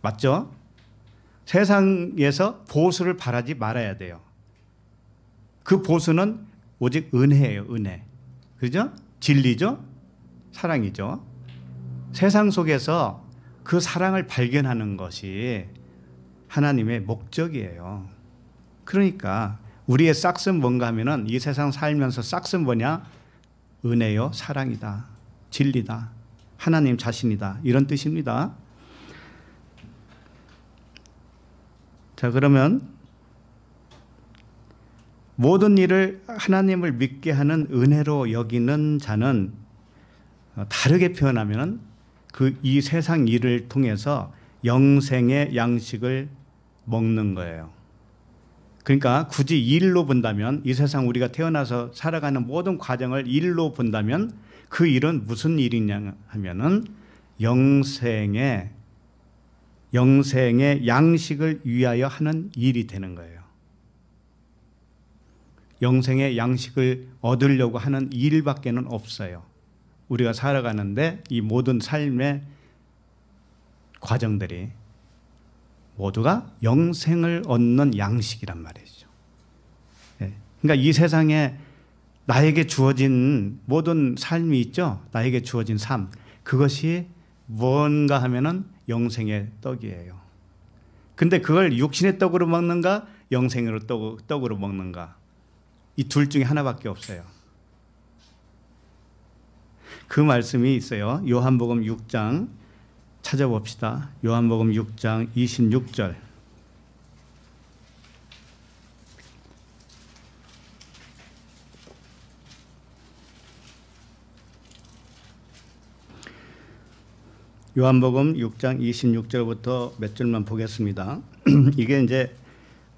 맞죠? 세상에서 보수를 바라지 말아야 돼요. 그 보수는 오직 은혜예요. 은혜. 그죠? 진리죠? 사랑이죠. 세상 속에서 그 사랑을 발견하는 것이 하나님의 목적이에요. 그러니까 우리의 싹은 뭔가 하면은 이 세상 살면서 싹은 뭐냐? 은혜요, 사랑이다, 진리다, 하나님 자신이다, 이런 뜻입니다. 자, 그러면 모든 일을 하나님을 믿게 하는 은혜로 여기는 자는 다르게 표현하면 이 세상 일을 통해서 영생의 양식을 먹는 거예요. 그러니까 굳이 일로 본다면, 이 세상 우리가 태어나서 살아가는 모든 과정을 일로 본다면 그 일은 무슨 일이냐 하면은 영생의 양식을 위하여 하는 일이 되는 거예요. 영생의 양식을 얻으려고 하는 일밖에는 없어요. 우리가 살아가는데 이 모든 삶의 과정들이 모두가 영생을 얻는 양식이란 말이죠. 그러니까 이 세상에 나에게 주어진 모든 삶이 있죠. 나에게 주어진 삶. 그것이 뭔가 하면은 영생의 떡이에요. 근데 그걸 육신의 떡으로 먹는가? 영생으로 떡으로 먹는가? 이 둘 중에 하나밖에 없어요. 그 말씀이 있어요. 요한복음 6장 찾아봅시다. 요한복음 6장 26절. 요한복음 6장 26절부터 몇 절만 보겠습니다. 이게 이제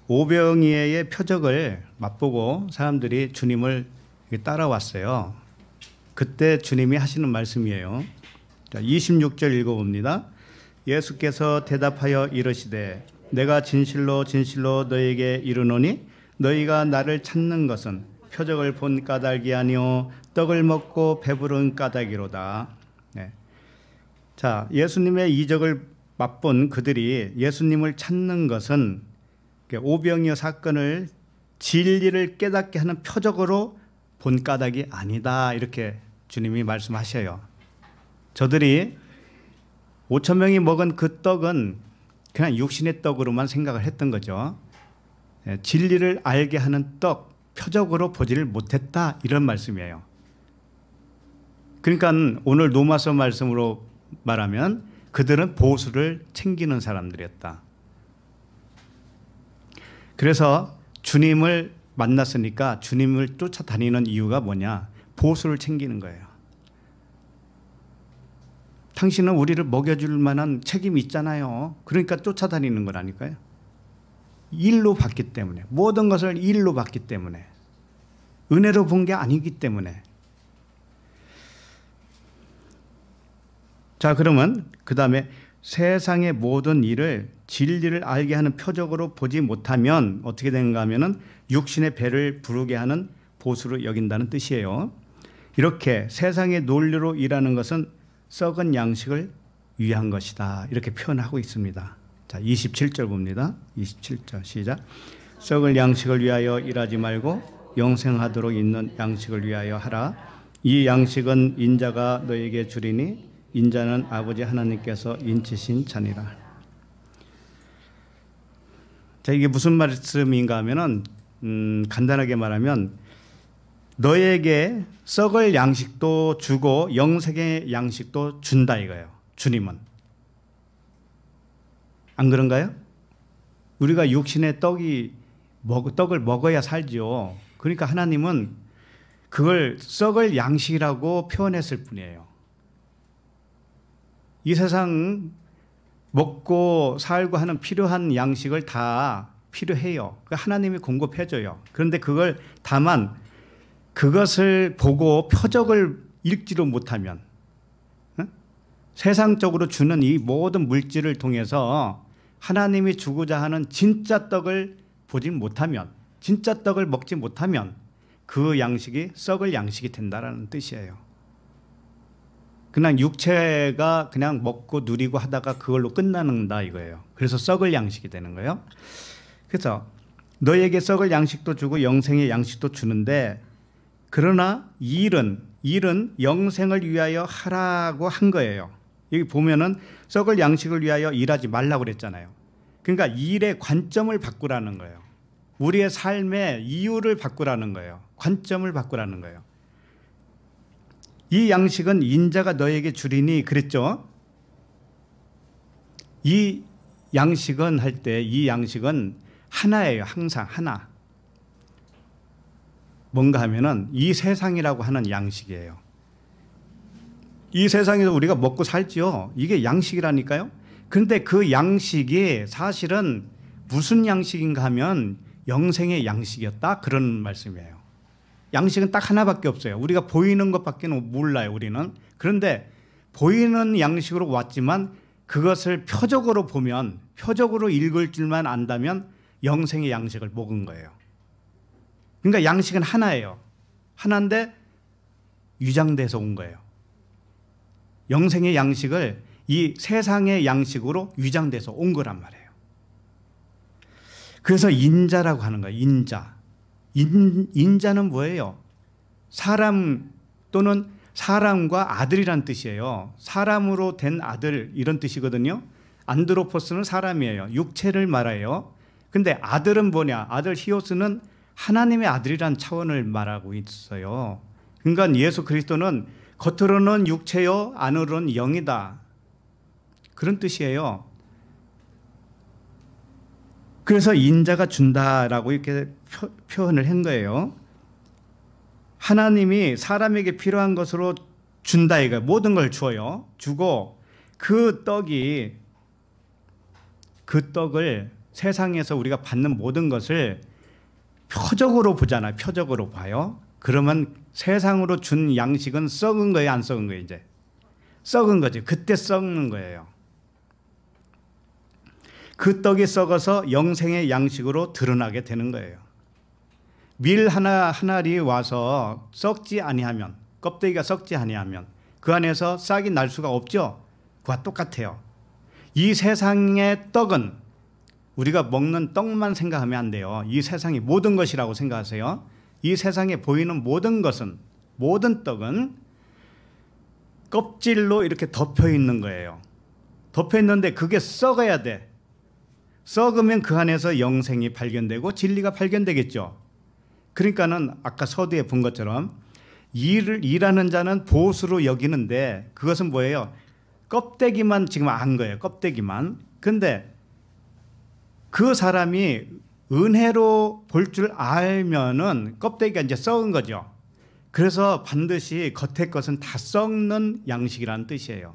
오병이어의 표적을 맛보고 사람들이 주님을 따라왔어요. 그때 주님이 하시는 말씀이에요. 자, 26절 읽어봅니다. 예수께서 대답하여 이르시되 내가 진실로 진실로 너에게 이르노니 너희가 나를 찾는 것은 표적을 본 까닭이 아니요 떡을 먹고 배부른 까닭이로다. 네. 자, 예수님의 이적을 맛본 그들이 예수님을 찾는 것은 오병이어 사건을 진리를 깨닫게 하는 표적으로 본 까닭이 아니다. 이렇게 주님이 말씀하셔요. 저들이 5천 명이 먹은 그 떡은 그냥 육신의 떡으로만 생각을 했던 거죠. 진리를 알게 하는 떡, 표적으로 보지를 못했다. 이런 말씀이에요. 그러니까 오늘 로마서 말씀으로 말하면 그들은 보수를 챙기는 사람들이었다. 그래서 주님을 만났으니까 주님을 쫓아다니는 이유가 뭐냐? 보수를 챙기는 거예요. 당신은 우리를 먹여줄 만한 책임이 있잖아요. 그러니까 쫓아다니는 거라니까요. 일로 봤기 때문에, 모든 것을 일로 봤기 때문에, 은혜로 본 게 아니기 때문에. 자, 그러면 그 다음에 세상의 모든 일을 진리를 알게 하는 표적으로 보지 못하면 어떻게 되는가 하면은 육신의 배를 부르게 하는 보수로 여긴다는 뜻이에요. 이렇게 세상의 논리로 일하는 것은 썩은 양식을 위한 것이다. 이렇게 표현하고 있습니다. 자, 27절 봅니다. 27절 시작. 썩을 양식을 위하여 일하지 말고 영생하도록 있는 양식을 위하여 하라. 이 양식은 인자가 너에게 주리니 인자는 아버지 하나님께서 인치신 자니라. 자, 이게 무슨 말씀인가 하면은 간단하게 말하면 너에게 썩을 양식도 주고 영생의 양식도 준다 이거예요. 주님은. 안 그런가요? 우리가 육신의 떡을 먹어야 살죠. 그러니까 하나님은 그걸 썩을 양식이라고 표현했을 뿐이에요. 이 세상 먹고 살고 하는 필요한 양식을 다 필요해요. 하나님이 공급해줘요. 그런데 그걸 다만 그것을 보고 표적을 읽지도 못하면 세상적으로 주는 이 모든 물질을 통해서 하나님이 주고자 하는 진짜 떡을 보지 못하면, 진짜 떡을 먹지 못하면 그 양식이 썩을 양식이 된다는 뜻이에요. 그냥 육체가 그냥 먹고 누리고 하다가 그걸로 끝나는다 이거예요. 그래서 썩을 양식이 되는 거예요. 그래서 너에게 썩을 양식도 주고 영생의 양식도 주는데 그러나 일은 영생을 위하여 하라고 한 거예요. 여기 보면은 썩을 양식을 위하여 일하지 말라고 그랬잖아요. 그러니까 일의 관점을 바꾸라는 거예요. 우리의 삶의 이유를 바꾸라는 거예요. 관점을 바꾸라는 거예요. 이 양식은 인자가 너에게 주리니 그랬죠. 이 양식은 할 때 이 양식은 하나예요. 항상 하나. 뭔가 하면은 이 세상이라고 하는 양식이에요. 이 세상에서 우리가 먹고 살지요. 이게 양식이라니까요. 그런데 그 양식이 사실은 무슨 양식인가 하면 영생의 양식이었다 그런 말씀이에요. 양식은 딱 하나밖에 없어요. 우리가 보이는 것밖에 몰라요. 우리는. 그런데 보이는 양식으로 왔지만 그것을 표적으로 보면 표적으로 읽을 줄만 안다면 영생의 양식을 먹은 거예요. 그러니까 양식은 하나예요. 하나인데 위장돼서 온 거예요. 영생의 양식을 이 세상의 양식으로 위장돼서 온 거란 말이에요. 그래서 인자라고 하는 거예요. 인자. 인자는 뭐예요? 사람 또는 사람과 아들이란 뜻이에요. 사람으로 된 아들 이런 뜻이거든요. 안드로포스는 사람이에요. 육체를 말해요. 근데 아들은 뭐냐? 아들 히오스는 하나님의 아들이란 차원을 말하고 있어요. 그러니까 예수 그리스도는 겉으로는 육체요 안으로는 영이다. 그런 뜻이에요. 그래서 인자가 준다라고 이렇게 표현을 한 거예요. 하나님이 사람에게 필요한 것으로 준다 이거 모든 걸 주어요. 주고 그 떡을 세상에서 우리가 받는 모든 것을 표적으로 보잖아요. 표적으로 봐요. 그러면 세상으로 준 양식은 썩은 거예요, 안 썩은 거예요, 이제? 썩은 거지. 그때 썩는 거예요. 그 떡이 썩어서 영생의 양식으로 드러나게 되는 거예요. 밀 하나리 와서 썩지 아니하면, 껍데기가 썩지 아니하면 그 안에서 싹이 날 수가 없죠. 그와 똑같아요. 이 세상의 떡은 우리가 먹는 떡만 생각하면 안 돼요. 이 세상이 모든 것이라고 생각하세요. 이 세상에 보이는 모든 것은, 모든 떡은 껍질로 이렇게 덮여 있는 거예요. 덮여 있는데 그게 썩어야 돼. 썩으면 그 안에서 영생이 발견되고 진리가 발견되겠죠. 그러니까는 아까 서두에 본 것처럼 일하는 자는 보수로 여기는데 그것은 뭐예요? 껍데기만 지금 안 거예요. 껍데기만. 근데 그 사람이 은혜로 볼 줄 알면은 껍데기가 이제 썩은 거죠. 그래서 반드시 겉의 것은 다 썩는 양식이라는 뜻이에요.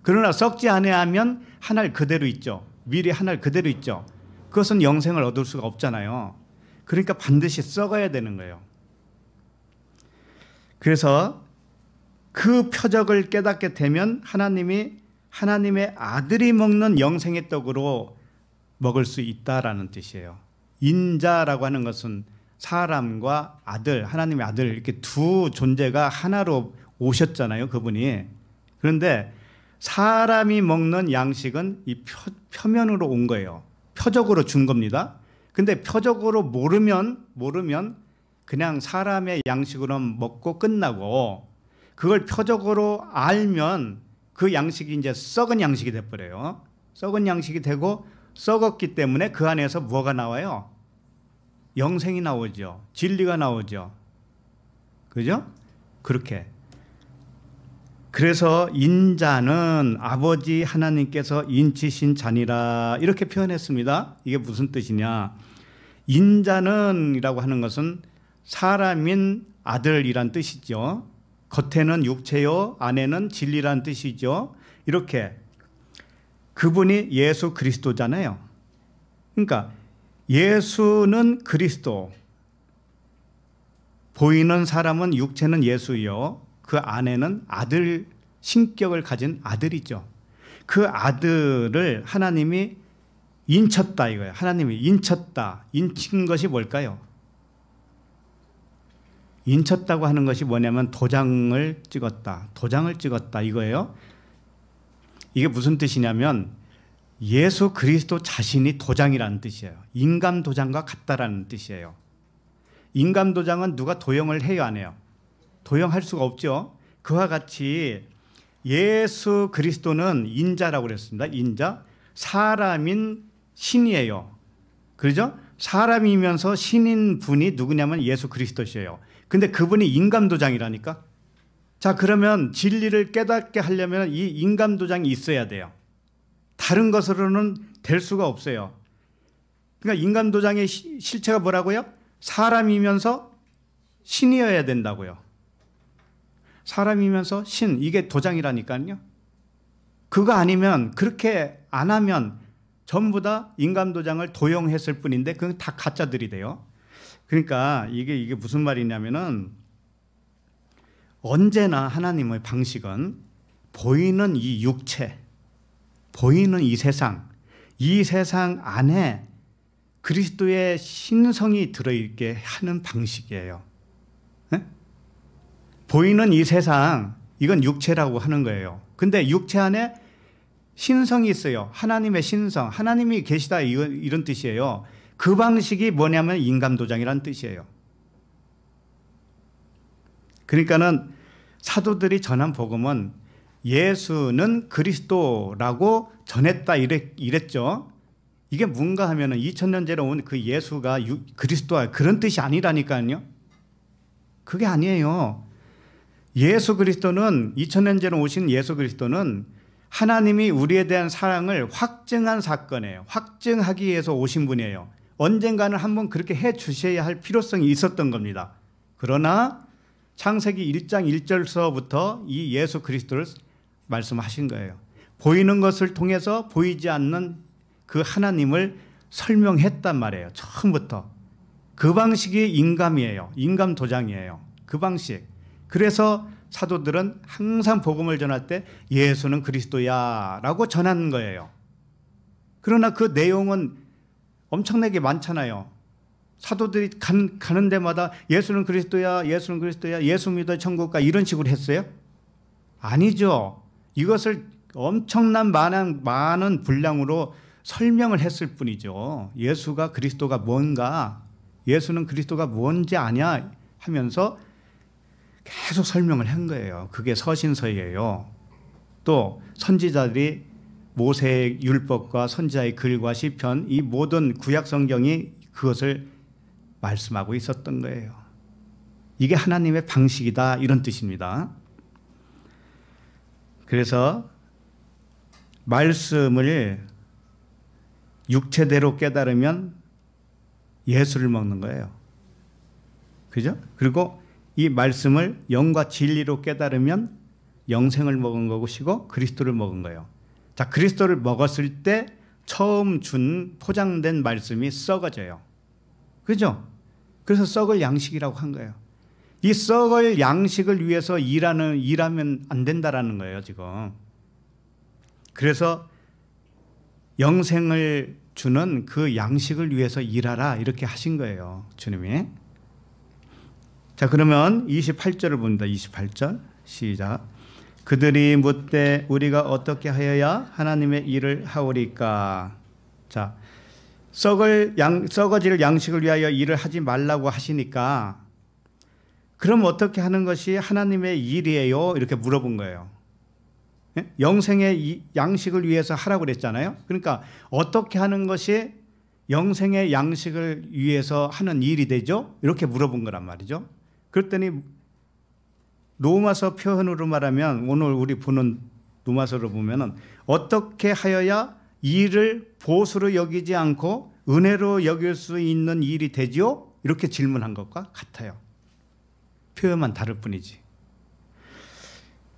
그러나 썩지 아니하면 하늘 그대로 있죠. 밀이 하늘 그대로 있죠. 그것은 영생을 얻을 수가 없잖아요. 그러니까 반드시 썩어야 되는 거예요. 그래서 그 표적을 깨닫게 되면 하나님의 아들이 먹는 영생의 떡으로 먹을 수 있다라는 뜻이에요. 인자라고 하는 것은 사람과 아들, 하나님의 아들 이렇게 두 존재가 하나로 오셨잖아요, 그분이. 그런데 사람이 먹는 양식은 이 표면으로 온 거예요. 표적으로 준 겁니다. 근데 표적으로 모르면 그냥 사람의 양식으로 먹고 끝나고 그걸 표적으로 알면 그 양식이 이제 썩은 양식이 돼버려요. 썩은 양식이 되고 썩었기 때문에 그 안에서 뭐가 나와요? 영생이 나오죠. 진리가 나오죠. 그죠? 그렇게. 그래서 인자는 아버지 하나님께서 인치신 자니라 이렇게 표현했습니다. 이게 무슨 뜻이냐? 인자는 이라고 하는 것은 사람인 아들이란 뜻이죠. 겉에는 육체요 안에는 진리란 뜻이죠. 이렇게 그분이 예수 그리스도잖아요. 그러니까 예수는 그리스도, 보이는 사람은 육체는 예수요, 그 안에는 아들 신격을 가진 아들이죠. 그 아들을 하나님이 인쳤다 이거예요. 하나님이 인쳤다. 인친 것이 뭘까요? 인쳤다고 하는 것이 뭐냐면 도장을 찍었다. 도장을 찍었다 이거예요. 이게 무슨 뜻이냐면 예수 그리스도 자신이 도장이라는 뜻이에요. 인감 도장과 같다라는 뜻이에요. 인감 도장은 누가 도용을 해요, 안 해요? 도용할 수가 없죠. 그와 같이 예수 그리스도는 인자라고 그랬습니다. 인자. 사람인 신이에요. 그렇죠? 사람이면서 신인 분이 누구냐면 예수 그리스도시에요. 근데 그분이 인감 도장이라니까. 자, 그러면 진리를 깨닫게 하려면 이 인감 도장이 있어야 돼요. 다른 것으로는 될 수가 없어요. 그러니까 인감 도장의 실체가 뭐라고요? 사람이면서 신이어야 된다고요. 사람이면서 신, 이게 도장이라니까요. 그거 아니면, 그렇게 안 하면 전부 다 인감 도장을 도용했을 뿐인데 그건 다 가짜들이 돼요. 그러니까 이게 무슨 말이냐면은 언제나 하나님의 방식은 보이는 이 육체, 보이는 이 세상 안에 그리스도의 신성이 들어있게 하는 방식이에요. 네? 보이는 이 세상, 이건 육체라고 하는 거예요. 근데 육체 안에 신성이 있어요. 하나님의 신성, 하나님이 계시다 이런 뜻이에요. 그 방식이 뭐냐면 인감도장이라는 뜻이에요. 그러니까는 사도들이 전한 복음은 예수는 그리스도라고 전했다 이랬죠. 이게 뭔가 하면은 2000년 전에 온 그 예수가 그리스도와 그런 뜻이 아니라니까요. 그게 아니에요. 예수 그리스도는 2000년 전에 오신 예수 그리스도는 하나님이 우리에 대한 사랑을 확증한 사건이에요. 확증하기 위해서 오신 분이에요. 언젠가는 한번 그렇게 해 주셔야 할 필요성이 있었던 겁니다. 그러나 창세기 1장 1절서부터 이 예수 그리스도를 말씀하신 거예요. 보이는 것을 통해서 보이지 않는 그 하나님을 설명했단 말이에요. 처음부터. 그 방식이 인감이에요. 인감 도장이에요. 그 방식. 그래서 사도들은 항상 복음을 전할 때 예수는 그리스도야 라고 전하는 거예요. 그러나 그 내용은 엄청나게 많잖아요. 사도들이 가는 데마다 예수는 그리스도야, 예수는 그리스도야, 예수 믿어 천국 가 이런 식으로 했어요? 아니죠. 이것을 엄청난 많은 분량으로 설명을 했을 뿐이죠. 예수가 그리스도가 뭔가, 예수는 그리스도가 뭔지 아냐 하면서 계속 설명을 한 거예요. 그게 서신서예요. 또 선지자들이 모세의 율법과 선지자의 글과 시편, 이 모든 구약 성경이 그것을 말씀하고 있었던 거예요. 이게 하나님의 방식이다 이런 뜻입니다. 그래서 말씀을 육체대로 깨달으면 예수를 먹는 거예요. 그죠? 그리고 이 말씀을 영과 진리로 깨달으면 영생을 먹은 것이고 그리스도를 먹은 거예요. 자, 그리스도를 먹었을 때 처음 포장된 말씀이 썩어져요. 그죠? 그래서 썩을 양식이라고 한 거예요. 이 썩을 양식을 위해서 일하면 안 된다라는 거예요, 지금. 그래서 영생을 주는 그 양식을 위해서 일하라 이렇게 하신 거예요, 주님이. 자, 그러면 28절을 봅니다. 28절 시작. 그들이 묻되 우리가 어떻게 하여야 하나님의 일을 하오리까. 자, 썩어질 양식을 위하여 일을 하지 말라고 하시니까 그럼 어떻게 하는 것이 하나님의 일이에요? 이렇게 물어본 거예요. 영생의 양식을 위해서 하라고 그랬잖아요. 그러니까 어떻게 하는 것이 영생의 양식을 위해서 하는 일이 되죠? 이렇게 물어본 거란 말이죠. 그랬더니 로마서 표현으로 말하면 오늘 우리 보는 로마서로 보면은 어떻게 하여야 일을 보수로 여기지 않고 은혜로 여길 수 있는 일이 되지요? 이렇게 질문한 것과 같아요. 표현만 다를 뿐이지.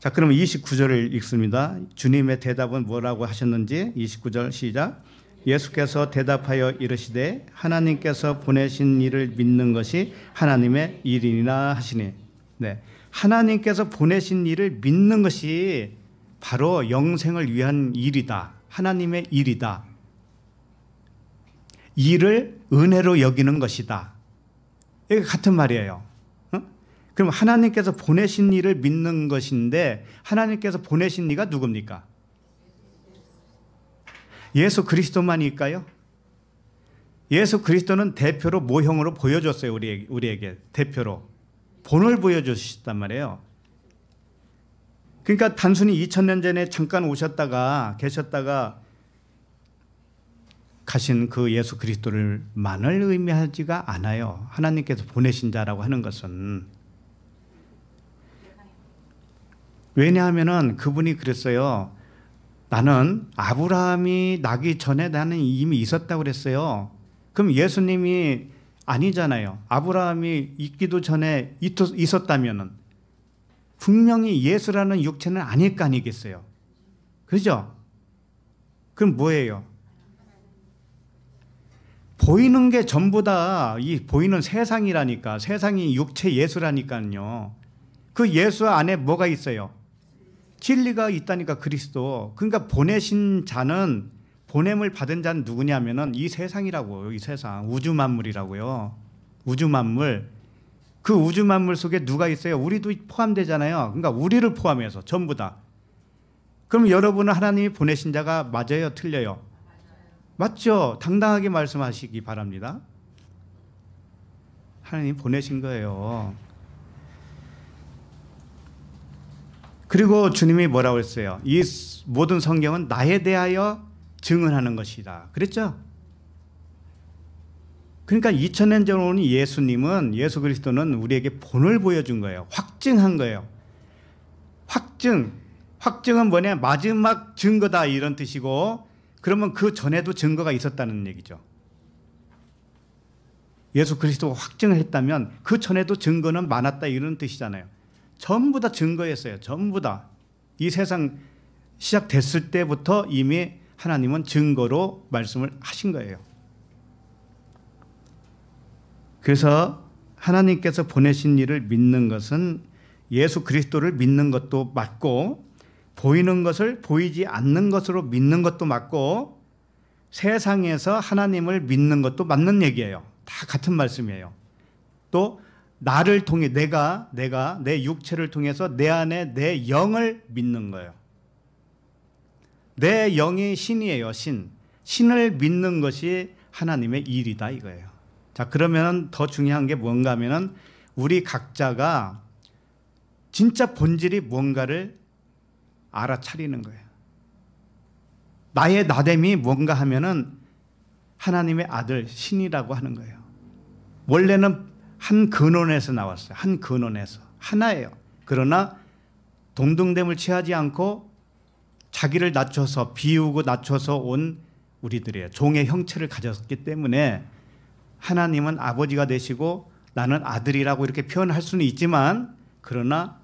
자, 그러면 29절을 읽습니다. 주님의 대답은 뭐라고 하셨는지 29절 시작. 예수께서 대답하여 이르시되 하나님께서 보내신 일을 믿는 것이 하나님의 일이니라 하시니. 네, 하나님께서 보내신 일을 믿는 것이 바로 영생을 위한 일이다. 하나님의 일이다. 일을 은혜로 여기는 것이다. 이게 같은 말이에요. 그럼 하나님께서 보내신 이를 믿는 것인데 하나님께서 보내신 이가 누굽니까? 예수 그리스도만일까요? 예수 그리스도는 대표로 모형으로 보여줬어요. 우리에게 대표로 본을 보여주셨단 말이에요. 그러니까 단순히 2000년 전에 잠깐 오셨다가 계셨다가 가신 그 예수 그리스도를만을 의미하지가 않아요. 하나님께서 보내신 자라고 하는 것은. 왜냐하면은 그분이 그랬어요. 나는 아브라함이 나기 전에 나는 이미 있었다고 그랬어요. 그럼 예수님이 아니잖아요. 아브라함이 있기도 전에 있었다면은 분명히 예수라는 육체는 아닐 거 아니겠어요. 그죠? 그럼 뭐예요? 보이는 게 전부 다 이 보이는 세상이라니까. 세상이 육체 예수라니까요. 그 예수 안에 뭐가 있어요? 진리가 있다니까, 그리스도. 그러니까 보내신 자는, 보냄을 받은 자는 누구냐면은 이 세상이라고요. 이 세상. 우주 만물이라고요. 우주 만물. 그 우주 만물 속에 누가 있어요? 우리도 포함되잖아요. 그러니까 우리를 포함해서 전부 다. 그럼 여러분은 하나님이 보내신 자가 맞아요? 틀려요? 맞죠? 당당하게 말씀하시기 바랍니다. 하나님이 보내신 거예요. 그리고 주님이 뭐라고 했어요? 이 모든 성경은 나에 대하여 증언하는 것이다. 그랬죠? 그러니까 2000년 전 온 예수님은, 예수 그리스도는 우리에게 본을 보여준 거예요. 확증한 거예요. 확증은 뭐냐? 마지막 증거다 이런 뜻이고, 그러면 그 전에도 증거가 있었다는 얘기죠. 예수 그리스도가 확증을 했다면 그 전에도 증거는 많았다 이런 뜻이잖아요. 전부 다 증거였어요. 전부 다. 이 세상 시작됐을 때부터 이미 하나님은 증거로 말씀을 하신 거예요. 그래서 하나님께서 보내신 일을 믿는 것은 예수 그리스도를 믿는 것도 맞고, 보이는 것을 보이지 않는 것으로 믿는 것도 맞고, 세상에서 하나님을 믿는 것도 맞는 얘기예요. 다 같은 말씀이에요. 또 나를 통해 내가 내 육체를 통해서 내 안에 내 영을 믿는 거예요. 내 영이 신이에요. 신을 믿는 것이 하나님의 일이다 이거예요. 자, 그러면 더 중요한 게 뭔가 하면은 우리 각자가 진짜 본질이 뭔가를 알아차리는 거예요. 나의 나됨이 뭔가 하면은 하나님의 아들 신이라고 하는 거예요. 원래는 한 근원에서 나왔어요. 한 근원에서. 하나예요. 그러나 동등됨을 취하지 않고 자기를 낮춰서, 비우고 낮춰서 온 우리들이에요. 종의 형체를 가졌기 때문에 하나님은 아버지가 되시고 나는 아들이라고 이렇게 표현할 수는 있지만, 그러나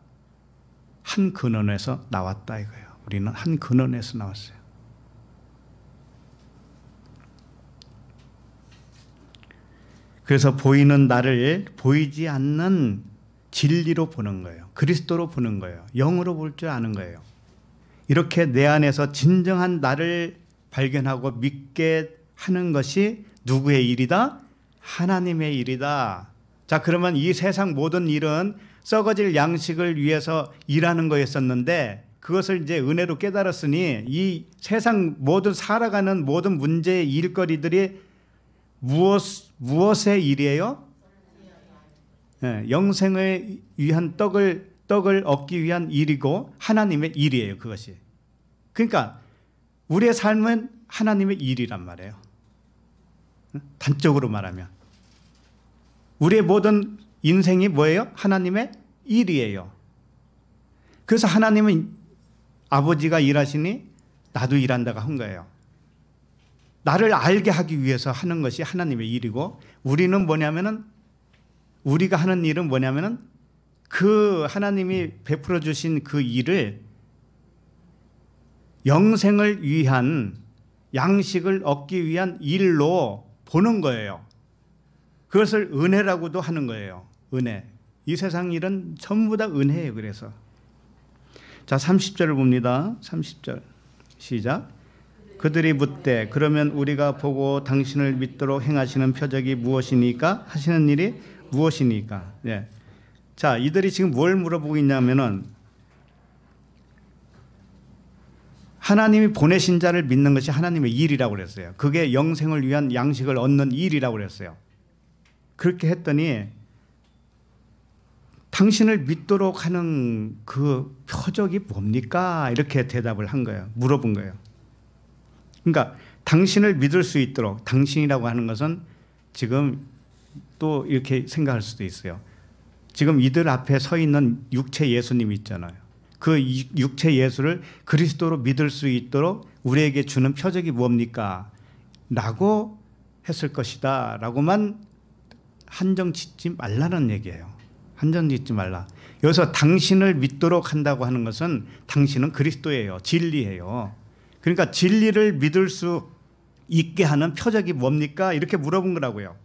한 근원에서 나왔다 이거예요. 우리는 한 근원에서 나왔어요. 그래서 보이는 나를 보이지 않는 진리로 보는 거예요. 그리스도로 보는 거예요. 영으로 볼 줄 아는 거예요. 이렇게 내 안에서 진정한 나를 발견하고 믿게 하는 것이 누구의 일이다? 하나님의 일이다. 자, 그러면 이 세상 모든 일은 썩어질 양식을 위해서 일하는 거였었는데, 그것을 이제 은혜로 깨달았으니 이 세상 모든 살아가는 모든 문제의 일거리들이 무엇의 일이에요? 네, 영생을 위한 떡을 얻기 위한 일이고 하나님의 일이에요. 그것이. 그러니까 우리의 삶은 하나님의 일이란 말이에요. 단적으로 말하면 우리의 모든 인생이 뭐예요? 하나님의 일이에요. 그래서 하나님은 아버지가 일하시니 나도 일한다고 한 거예요. 나를 알게 하기 위해서 하는 것이 하나님의 일이고, 우리는 뭐냐면은, 우리가 하는 일은 뭐냐면은 그 하나님이 베풀어 주신 그 일을 영생을 위한, 양식을 얻기 위한 일로 보는 거예요. 그것을 은혜라고도 하는 거예요. 은혜. 이 세상 일은 전부 다 은혜예요. 그래서 자, 30절을 봅니다. 30절 시작. 그들이 묻되 그러면 우리가 보고 당신을 믿도록 행하시는 표적이 무엇이니까? 하시는 일이 무엇이니까? 예. 자, 이들이 지금 뭘 물어보고 있냐면은 하나님이 보내신 자를 믿는 것이 하나님의 일이라고 그랬어요. 그게 영생을 위한 양식을 얻는 일이라고 그랬어요. 그렇게 했더니 당신을 믿도록 하는 그 표적이 뭡니까? 이렇게 대답을 한 거예요. 물어본 거예요. 그러니까 당신을 믿을 수 있도록, 당신이라고 하는 것은 지금 또 이렇게 생각할 수도 있어요. 지금 이들 앞에 서 있는 육체 예수님이 있잖아요. 그 육체 예수를 그리스도로 믿을 수 있도록 우리에게 주는 표적이 뭡니까? 라고 했을 것이다 라고만 한정 짓지 말라는 얘기예요. 한정 짓지 말라. 여기서 당신을 믿도록 한다고 하는 것은 당신은 그리스도예요. 진리예요. 그러니까 진리를 믿을 수 있게 하는 표적이 뭡니까? 이렇게 물어본 거라고요.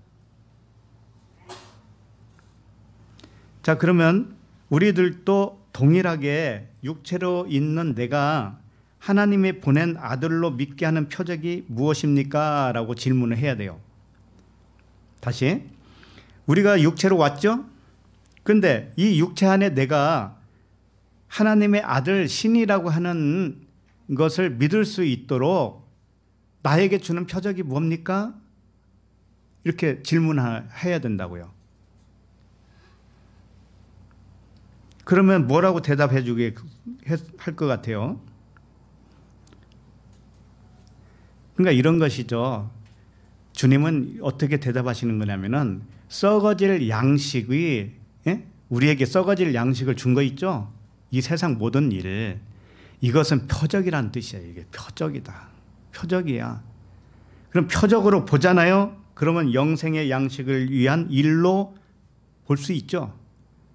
자, 그러면 우리들도 동일하게 육체로 있는 내가 하나님이 보낸 아들로 믿게 하는 표적이 무엇입니까? 라고 질문을 해야 돼요. 다시, 우리가 육체로 왔죠? 그런데 이 육체 안에 내가 하나님의 아들 신이라고 하는 것을 믿을 수 있도록 나에게 주는 표적이 뭡니까? 이렇게 질문해야 된다고요. 그러면 뭐라고 대답해 주게 할 것 같아요? 그러니까 이런 것이죠. 주님은 어떻게 대답하시는 거냐면은 썩어질 양식이, 우리에게 썩어질 양식을 준 거 있죠? 이 세상 모든 일, 이것은 표적이라는 뜻이에요. 이게 표적이다. 표적이야. 그럼 표적으로 보잖아요. 그러면 영생의 양식을 위한 일로 볼 수 있죠.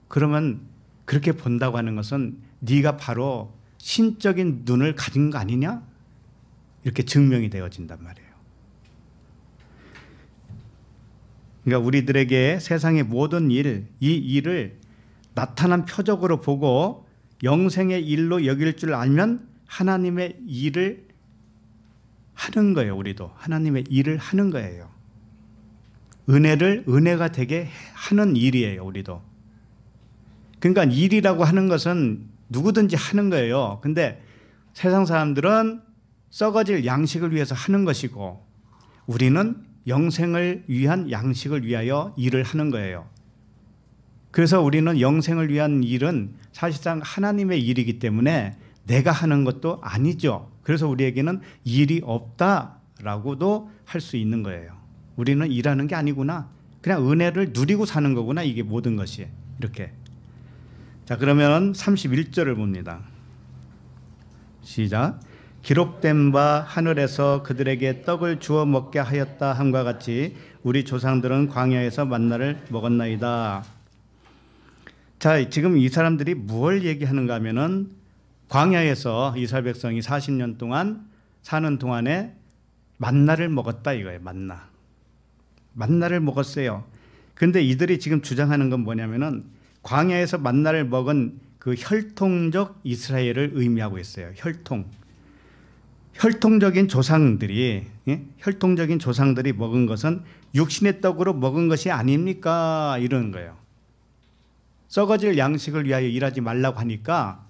그러면 그렇게 본다고 하는 것은 네가 바로 신적인 눈을 가진 거 아니냐? 이렇게 증명이 되어진단 말이에요. 그러니까 우리들에게 세상의 모든 일, 이 일을 나타난 표적으로 보고 영생의 일로 여길 줄 알면 하나님의 일을 하는 거예요. 우리도 하나님의 일을 하는 거예요. 은혜를 은혜가 되게 하는 일이에요. 우리도. 그러니까 일이라고 하는 것은 누구든지 하는 거예요. 근데 세상 사람들은 썩어질 양식을 위해서 하는 것이고 우리는 영생을 위한 양식을 위하여 일을 하는 거예요. 그래서 우리는 영생을 위한 일은 사실상 하나님의 일이기 때문에 내가 하는 것도 아니죠. 그래서 우리에게는 일이 없다라고도 할 수 있는 거예요. 우리는 일하는 게 아니구나. 그냥 은혜를 누리고 사는 거구나. 이게 모든 것이. 이렇게. 자, 그러면 31절을 봅니다. 시작. 기록된 바 하늘에서 그들에게 떡을 주어 먹게 하였다 함과 같이 우리 조상들은 광야에서 만나를 먹었나이다. 자, 지금 이 사람들이 뭘 얘기하는가 하면은 광야에서 이스라엘 백성이 40년 동안 사는 동안에 만나를 먹었다 이거예요. 만나를 먹었어요. 근데 이들이 지금 주장하는 건 뭐냐면은 광야에서 만나를 먹은 그 혈통적 이스라엘을 의미하고 있어요. 혈통적인 조상들이 먹은 것은 육신의 떡으로 먹은 것이 아닙니까? 이러는 거예요. 썩어질 양식을 위하여 일하지 말라고 하니까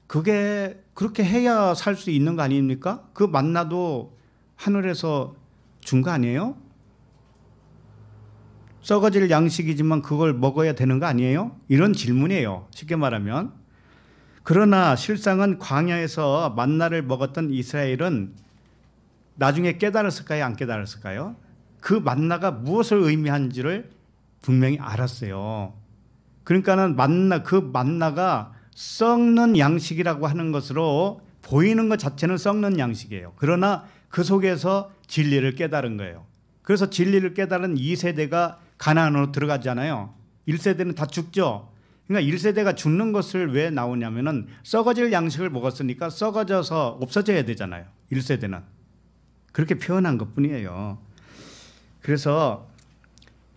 그게 그렇게 해야 살 수 있는 거 아닙니까? 그 만나도 하늘에서 준 거 아니에요? 썩어질 양식이지만 그걸 먹어야 되는 거 아니에요? 이런 질문이에요. 쉽게 말하면. 그러나 실상은 광야에서 만나를 먹었던 이스라엘은 나중에 깨달았을까요? 안 깨달았을까요? 그 만나가 무엇을 의미하는지를 분명히 알았어요. 그러니까는 그 만나가 썩는 양식이라고 하는 것으로 보이는 것 자체는 썩는 양식이에요. 그러나 그 속에서 진리를 깨달은 거예요. 그래서 진리를 깨달은 2세대가 가나안으로 들어가잖아요. 1세대는 다 죽죠. 그러니까 1세대가 죽는 것을 왜 나오냐면은 썩어질 양식을 먹었으니까 썩어져서 없어져야 되잖아요. 1세대는. 그렇게 표현한 것뿐이에요. 그래서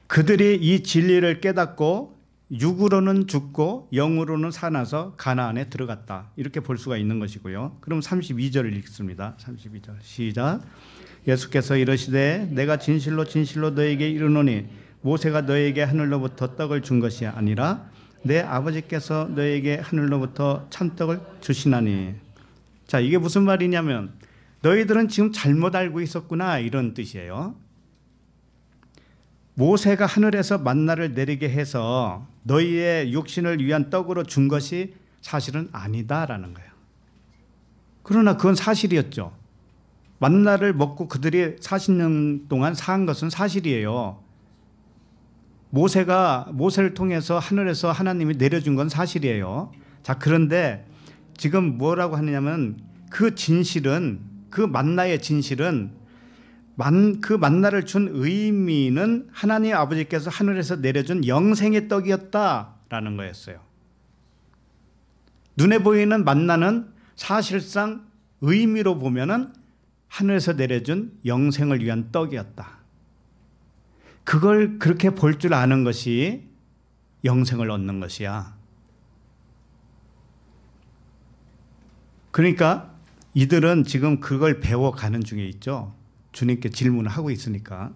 그들이 이 진리를 깨닫고 육으로는 죽고 영으로는 살아서 가나안에 들어갔다. 이렇게 볼 수가 있는 것이고요. 그럼 32절을 읽습니다. 32절 시작. 예수께서 이르시되 내가 진실로 진실로 너에게 이르노니 모세가 너에게 하늘로부터 떡을 준 것이 아니라 내 아버지께서 너에게 하늘로부터 참떡을 주시나니. 자, 이게 무슨 말이냐면 너희들은 지금 잘못 알고 있었구나, 이런 뜻이에요. 모세가 하늘에서 만나를 내리게 해서 너희의 육신을 위한 떡으로 준 것이 사실은 아니다라는 거예요. 그러나 그건 사실이었죠. 만나를 먹고 그들이 40년 동안 산 것은 사실이에요. 모세를 통해서 하늘에서 하나님이 내려준 건 사실이에요. 자, 그런데 지금 뭐라고 하느냐면 그 진실은, 그 만나의 진실은, 그 만나를 준 의미는 하나님 아버지께서 하늘에서 내려준 영생의 떡이었다라는 거였어요. 눈에 보이는 만나는 사실상 의미로 보면은 하늘에서 내려준 영생을 위한 떡이었다. 그걸 그렇게 볼 줄 아는 것이 영생을 얻는 것이야. 그러니까 이들은 지금 그걸 배워가는 중에 있죠. 주님께 질문을 하고 있으니까.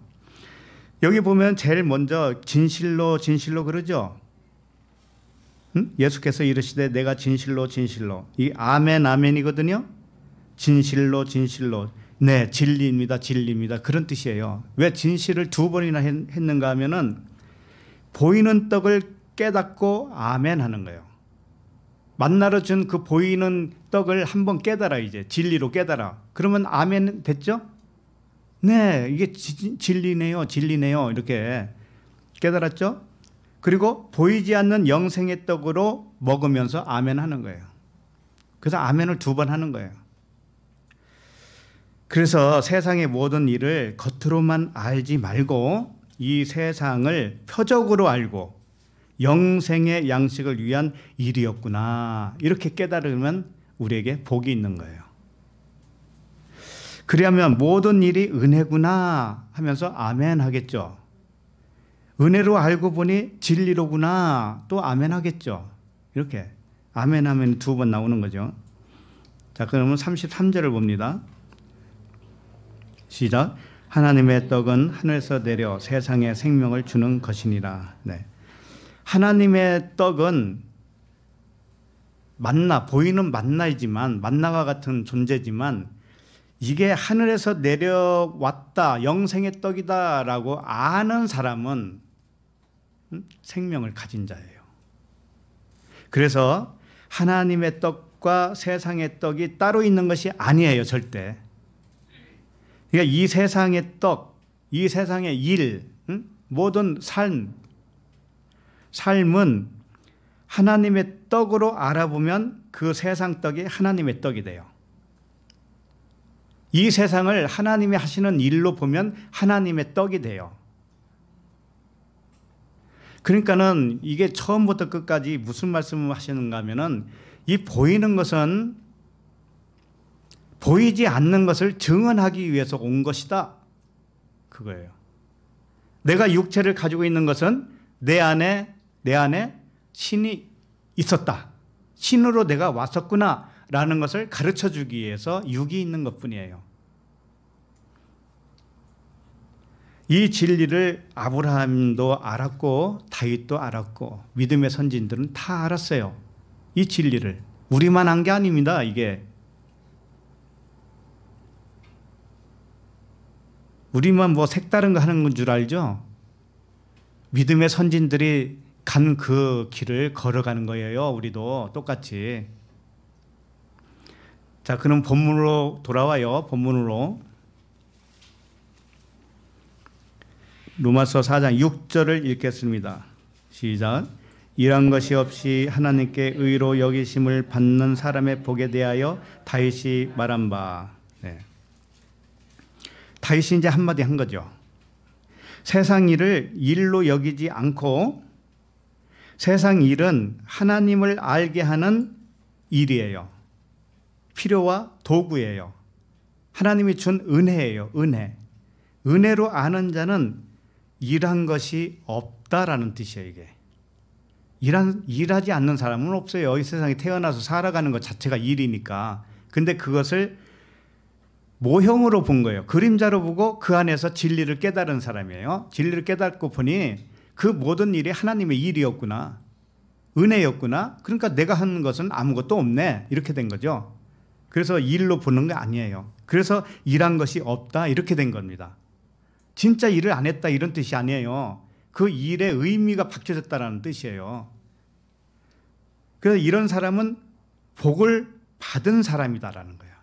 여기 보면 제일 먼저 진실로 진실로 그러죠. 응? 예수께서 이르시되 내가 진실로 진실로. 이 아멘 아멘이거든요. 진실로 진실로. 네, 진리입니다. 진리입니다. 그런 뜻이에요. 왜 진실을 두 번이나 했는가 하면은 보이는 떡을 깨닫고 아멘 하는 거예요. 만나러 준 그 보이는 떡을 한번 깨달아, 이제 진리로 깨달아. 그러면 아멘 됐죠? 네, 이게 진리네요. 진리네요. 이렇게 깨달았죠? 그리고 보이지 않는 영생의 떡으로 먹으면서 아멘 하는 거예요. 그래서 아멘을 두 번 하는 거예요. 그래서 세상의 모든 일을 겉으로만 알지 말고 이 세상을 표적으로 알고 영생의 양식을 위한 일이었구나, 이렇게 깨달으면 우리에게 복이 있는 거예요. 그러면 모든 일이 은혜구나 하면서 아멘 하겠죠. 은혜로 알고 보니 진리로구나, 또 아멘 하겠죠. 이렇게 아멘 하면 두 번 나오는 거죠. 자, 그러면 33절을 봅니다. 시작. 하나님의 떡은 하늘에서 내려 세상에 생명을 주는 것이니라. 네. 하나님의 떡은 만나, 보이는 만나이지만, 만나와 같은 존재지만 이게 하늘에서 내려왔다, 영생의 떡이다라고 아는 사람은 생명을 가진 자예요. 그래서 하나님의 떡과 세상의 떡이 따로 있는 것이 아니에요, 절대. 그러니까 이 세상의 떡, 이 세상의 일, 모든 삶은 하나님의 떡으로 알아보면 그 세상 떡이 하나님의 떡이 돼요. 이 세상을 하나님이 하시는 일로 보면 하나님의 떡이 돼요. 그러니까는 이게 처음부터 끝까지 무슨 말씀을 하시는가 하면은 이 보이는 것은 보이지 않는 것을 증언하기 위해서 온 것이다, 그거예요. 내가 육체를 가지고 있는 것은 내 안에 신이 있었다, 신으로 내가 왔었구나 라는 것을 가르쳐 주기 위해서 육이 있는 것뿐이에요. 이 진리를 아브라함도 알았고 다윗도 알았고 믿음의 선진들은 다 알았어요. 이 진리를 우리만 한 게 아닙니다. 이게 우리만 뭐 색다른 거 하는 건 줄 알죠? 믿음의 선진들이 간 그 길을 걸어가는 거예요. 우리도 똑같이. 자, 그럼 본문으로 돌아와요. 본문으로. 로마서 4장 6절을 읽겠습니다. 시작. 이런 것이 없이 하나님께 의로 여기심을 받는 사람의 복에 대하여 다윗이 말한 바. 네. 다윗이 이제 한마디 한 거죠. 세상 일을 일로 여기지 않고 세상 일은 하나님을 알게 하는 일이에요. 필요와 도구예요. 하나님이 준 은혜예요. 은혜. 은혜로 아는 자는 일한 것이 없다라는 뜻이에요. 이게 일하지 않는 사람은 없어요. 이 세상에 태어나서 살아가는 것 자체가 일이니까. 근데 그것을 모형으로 본 거예요. 그림자로 보고 그 안에서 진리를 깨달은 사람이에요. 진리를 깨닫고 보니 그 모든 일이 하나님의 일이었구나. 은혜였구나. 그러니까 내가 한 것은 아무것도 없네. 이렇게 된 거죠. 그래서 일로 보는 게 아니에요. 그래서 일한 것이 없다. 이렇게 된 겁니다. 진짜 일을 안 했다 이런 뜻이 아니에요. 그 일의 의미가 바뀌어졌다는 뜻이에요. 그래서 이런 사람은 복을 받은 사람이다라는 거예요.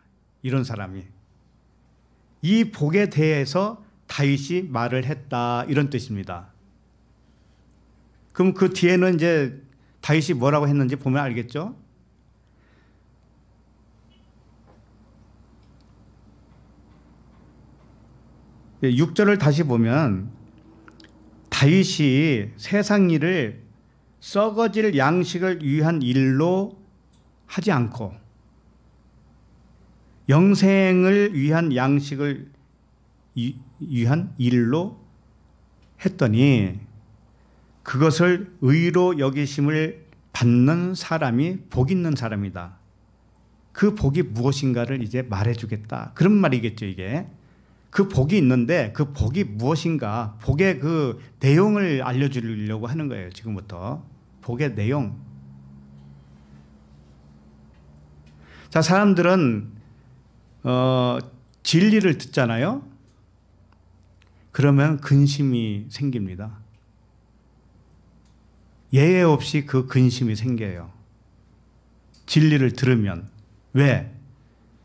이런 사람이. 이 복에 대해서 다윗이 말을 했다 이런 뜻입니다. 그럼 그 뒤에는 이제 다윗이 뭐라고 했는지 보면 알겠죠? 예, 6절을 다시 보면 다윗이 세상 일을 썩어질 양식을 위한 일로 하지 않고 영생을 위한 양식을 위한 일로 했더니 그것을 의로 여기심을 받는 사람이 복 있는 사람이다. 그 복이 무엇인가를 이제 말해주겠다. 그런 말이겠죠, 이게. 그 복이 있는데 그 복이 무엇인가, 복의 그 내용을 알려주려고 하는 거예요, 지금부터. 복의 내용. 자, 사람들은 진리를 듣잖아요. 그러면 근심이 생깁니다. 예외 없이 그 근심이 생겨요. 진리를 들으면. 왜?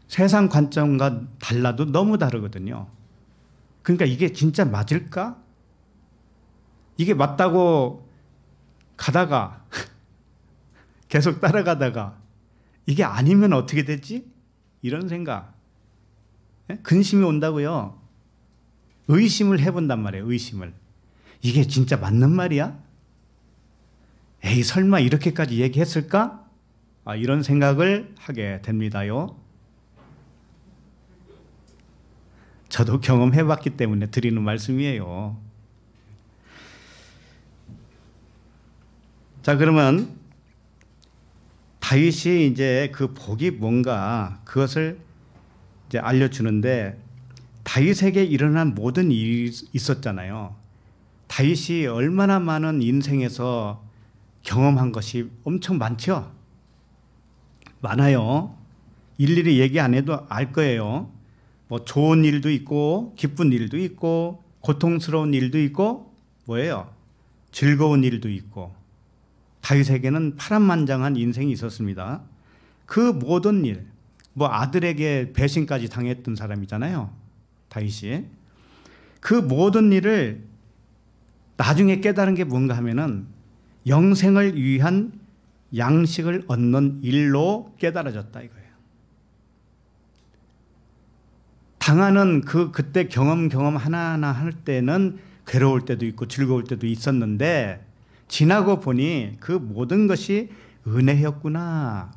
세상 관점과 달라도 너무 다르거든요. 그러니까 이게 진짜 맞을까? 이게 맞다고 가다가 계속 따라가다가 이게 아니면 어떻게 되지? 이런 생각. 근심이 온다고요. 의심을 해본단 말이에요. 의심을. 이게 진짜 맞는 말이야? 에이, 설마 이렇게까지 얘기했을까? 이런 생각을 하게 됩니다요. 저도 경험해봤기 때문에 드리는 말씀이에요. 자, 그러면 다윗이 이제 그 복이 뭔가 그것을 이제 알려주는데, 다윗에게 일어난 모든 일이 있었잖아요. 다윗이 얼마나 많은 인생에서 경험한 것이 엄청 많죠? 많아요. 일일이 얘기 안 해도 알 거예요. 뭐 좋은 일도 있고 기쁜 일도 있고 고통스러운 일도 있고 뭐예요? 즐거운 일도 있고. 다윗에게는 파란만장한 인생이 있었습니다. 그 모든 일, 뭐 아들에게 배신까지 당했던 사람이잖아요, 다윗이. 그 모든 일을 나중에 깨달은 게 뭔가 하면은 영생을 위한 양식을 얻는 일로 깨달아졌다 이거예요. 당하는 그때 경험 하나하나 할 때는 괴로울 때도 있고 즐거울 때도 있었는데, 지나고 보니 그 모든 것이 은혜였구나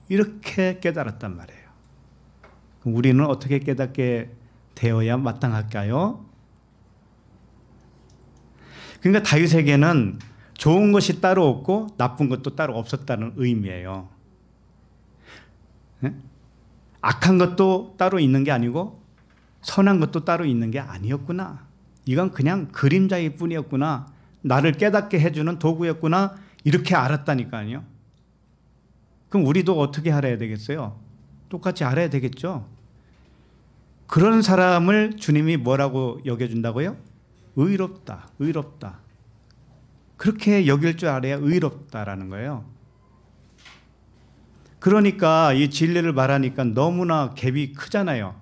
이렇게 깨달았단 말이에요. 우리는 어떻게 깨닫게 되어야 마땅할까요? 그러니까 다윗에게는 좋은 것이 따로 없고 나쁜 것도 따로 없었다는 의미예요. 네? 악한 것도 따로 있는 게 아니고 선한 것도 따로 있는 게 아니었구나. 이건 그냥 그림자일 뿐이었구나. 나를 깨닫게 해주는 도구였구나. 이렇게 알았다니까요. 그럼 우리도 어떻게 알아야 되겠어요? 똑같이 알아야 되겠죠. 그런 사람을 주님이 뭐라고 여겨준다고요? 의롭다. 그렇게 여길 줄 알아야 의롭다라는 거예요. 그러니까 이 진리를 말하니까 너무나 갭이 크잖아요.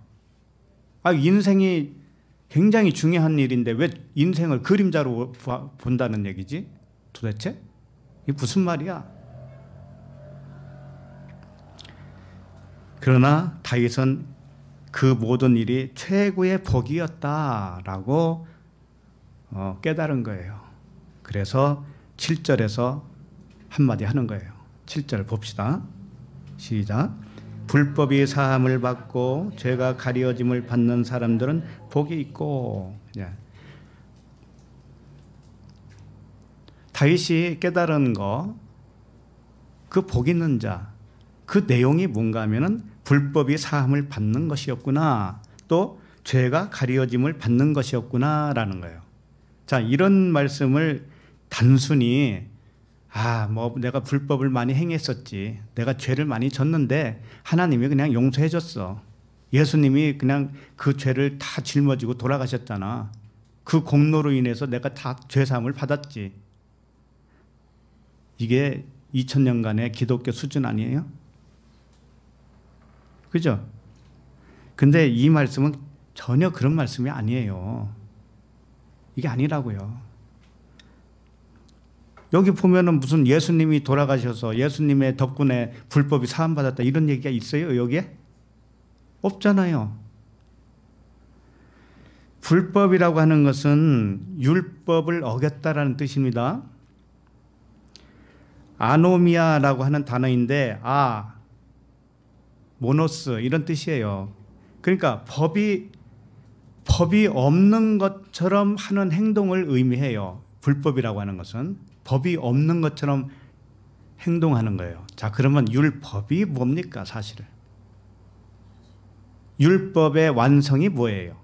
인생이 굉장히 중요한 일인데 왜 인생을 그림자로 본다는 얘기지? 도대체? 이게 무슨 말이야? 그러나 다윗은 그 모든 일이 최고의 복이었다라고 깨달은 거예요. 그래서 7절에서 한마디 하는 거예요. 7절 봅시다. 시작. 불법이 사함을 받고 죄가 가리워짐을 받는 사람들은 복이 있고. 다윗이 깨달은 거, 그 복 있는 자, 그 내용이 뭔가 하면은 불법이 사함을 받는 것이었구나, 또 죄가 가리워짐을 받는 것이었구나라는 거예요. 자, 이런 말씀을 단순히 뭐 내가 불법을 많이 행했었지. 내가 죄를 많이 졌는데 하나님이 그냥 용서해 줬어. 예수님이 그냥 그 죄를 다 짊어지고 돌아가셨잖아. 그 공로로 인해서 내가 다 죄사함을 받았지. 이게 2000년간의 기독교 수준 아니에요? 그죠? 근데 이 말씀은 전혀 그런 말씀이 아니에요. 이게 아니라고요. 여기 보면은 무슨 예수님이 돌아가셔서 예수님의 덕분에 불법이 사함받았다 이런 얘기가 있어요, 여기에? 없잖아요. 불법이라고 하는 것은 율법을 어겼다라는 뜻입니다. 아노미아라고 하는 단어인데 모노스 이런 뜻이에요. 그러니까 법이 없는 것처럼 하는 행동을 의미해요. 불법이라고 하는 것은 법이 없는 것처럼 행동하는 거예요. 자, 그러면 율법이 뭡니까, 사실은? 율법의 완성이 뭐예요?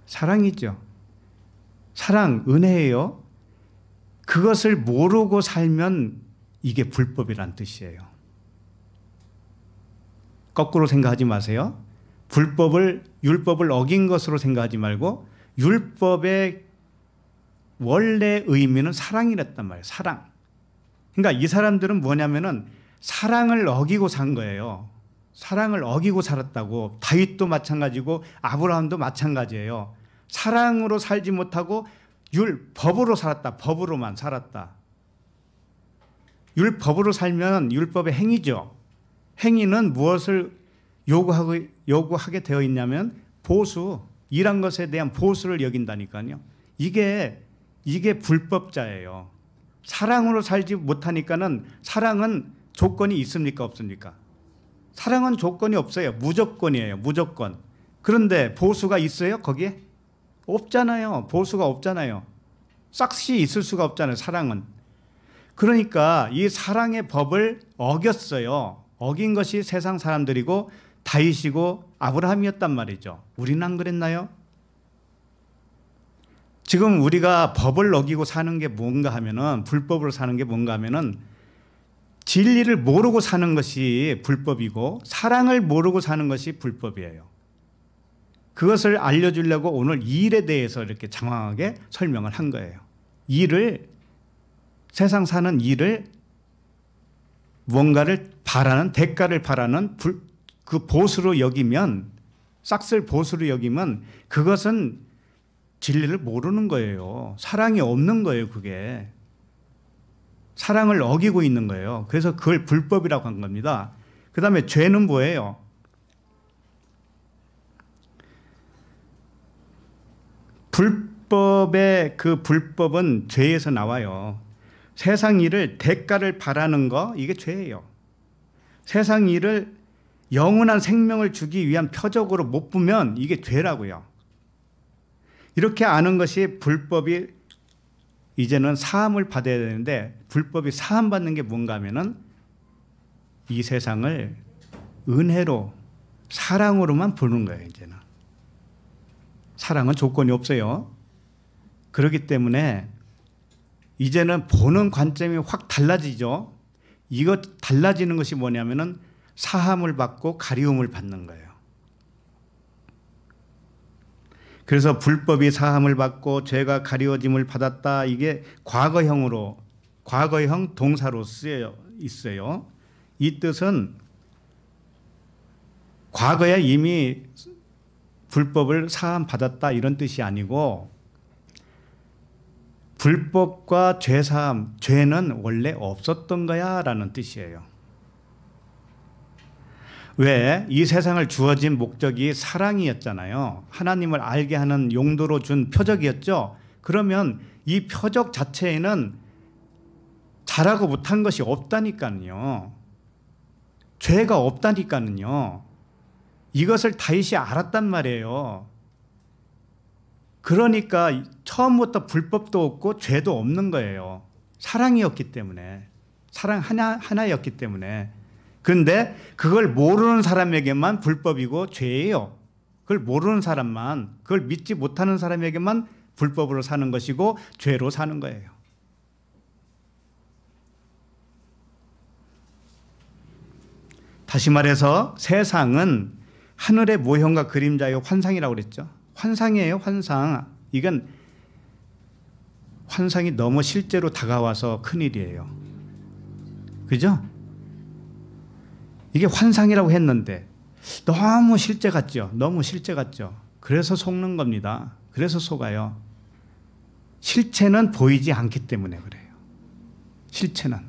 사랑이죠. 사랑, 은혜예요. 그것을 모르고 살면 이게 불법이란 뜻이에요. 거꾸로 생각하지 마세요. 율법을 어긴 것으로 생각하지 말고 율법의 원래 의미는 사랑이랬단 말이에요. 사랑. 그러니까 이 사람들은 뭐냐면은 사랑을 어기고 산 거예요. 사랑을 어기고 살았다고. 다윗도 마찬가지고 아브라함도 마찬가지예요. 사랑으로 살지 못하고 율법으로 살았다. 법으로만 살았다. 율법으로 살면 율법의 행위죠. 행위는 무엇을 요구하게 되어 있냐면 보수, 일한 것에 대한 보수를 여긴다니까요. 이게 불법자예요. 사랑으로 살지 못하니까는 사랑은 조건이 있습니까, 없습니까? 사랑은 조건이 없어요. 무조건이에요. 무조건. 그런데 보수가 있어요, 거기에? 없잖아요. 보수가 없잖아요. 싹시 있을 수가 없잖아요, 사랑은. 그러니까 이 사랑의 법을 어겼어요. 어긴 것이 세상 사람들이고 다윗이고 아브라함이었단 말이죠. 우리는 안 그랬나요? 지금 우리가 법을 어기고 사는 게 뭔가 하면은, 불법으로 사는 게 뭔가 하면은 진리를 모르고 사는 것이 불법이고 사랑을 모르고 사는 것이 불법이에요. 그것을 알려주려고 오늘 이 일에 대해서 이렇게 장황하게 설명을 한 거예요. 세상 사는 일을 뭔가를 바라는, 대가를 바라는 그 보수로 여기면, 싹쓸 보수로 여기면 그것은 진리를 모르는 거예요. 사랑이 없는 거예요, 그게. 사랑을 어기고 있는 거예요. 그래서 그걸 불법이라고 한 겁니다. 그 다음에 죄는 뭐예요? 그 불법은 죄에서 나와요. 세상 일을 대가를 바라는 거, 이게 죄예요. 세상 일을 영원한 생명을 주기 위한 표적으로 못 보면 이게 죄라고요. 이렇게 아는 것이 불법이 이제는 사함을 받아야 되는데, 불법이 사함 받는 게 뭔가 하면은 이 세상을 은혜로, 사랑으로만 보는 거예요, 이제는. 사랑은 조건이 없어요. 그렇기 때문에 이제는 보는 관점이 확 달라지죠. 이거 달라지는 것이 뭐냐면은 사함을 받고 가리움을 받는 거예요. 그래서 불법이 사함을 받고 죄가 가리워짐을 받았다. 이게 과거형 동사로 쓰여 있어요. 이 뜻은 과거에 이미 불법을 사함 받았다 이런 뜻이 아니고, 불법과 죄사함, 죄는 원래 없었던 거야 라는 뜻이에요. 왜? 이 세상을 주어진 목적이 사랑이었잖아요. 하나님을 알게 하는 용도로 준 표적이었죠. 그러면 이 표적 자체에는 잘하고 못한 것이 없다니까요. 죄가 없다니까요. 이것을 다윗이 알았단 말이에요. 그러니까 처음부터 불법도 없고 죄도 없는 거예요. 사랑이었기 때문에. 사랑 하나였기 때문에. 그런데 그걸 모르는 사람에게만 불법이고 죄예요. 그걸 모르는 사람만, 그걸 믿지 못하는 사람에게만 불법으로 사는 것이고 죄로 사는 거예요. 다시 말해서 세상은 하늘의 모형과 그림자의 환상이라고 그랬죠. 환상이에요, 환상. 이건 환상이 너무 실제로 다가와서 큰일이에요. 그죠? 이게 환상이라고 했는데 너무 실제 같죠? 너무 실제 같죠? 그래서 속는 겁니다. 그래서 속아요. 실체는 보이지 않기 때문에 그래요. 실체는.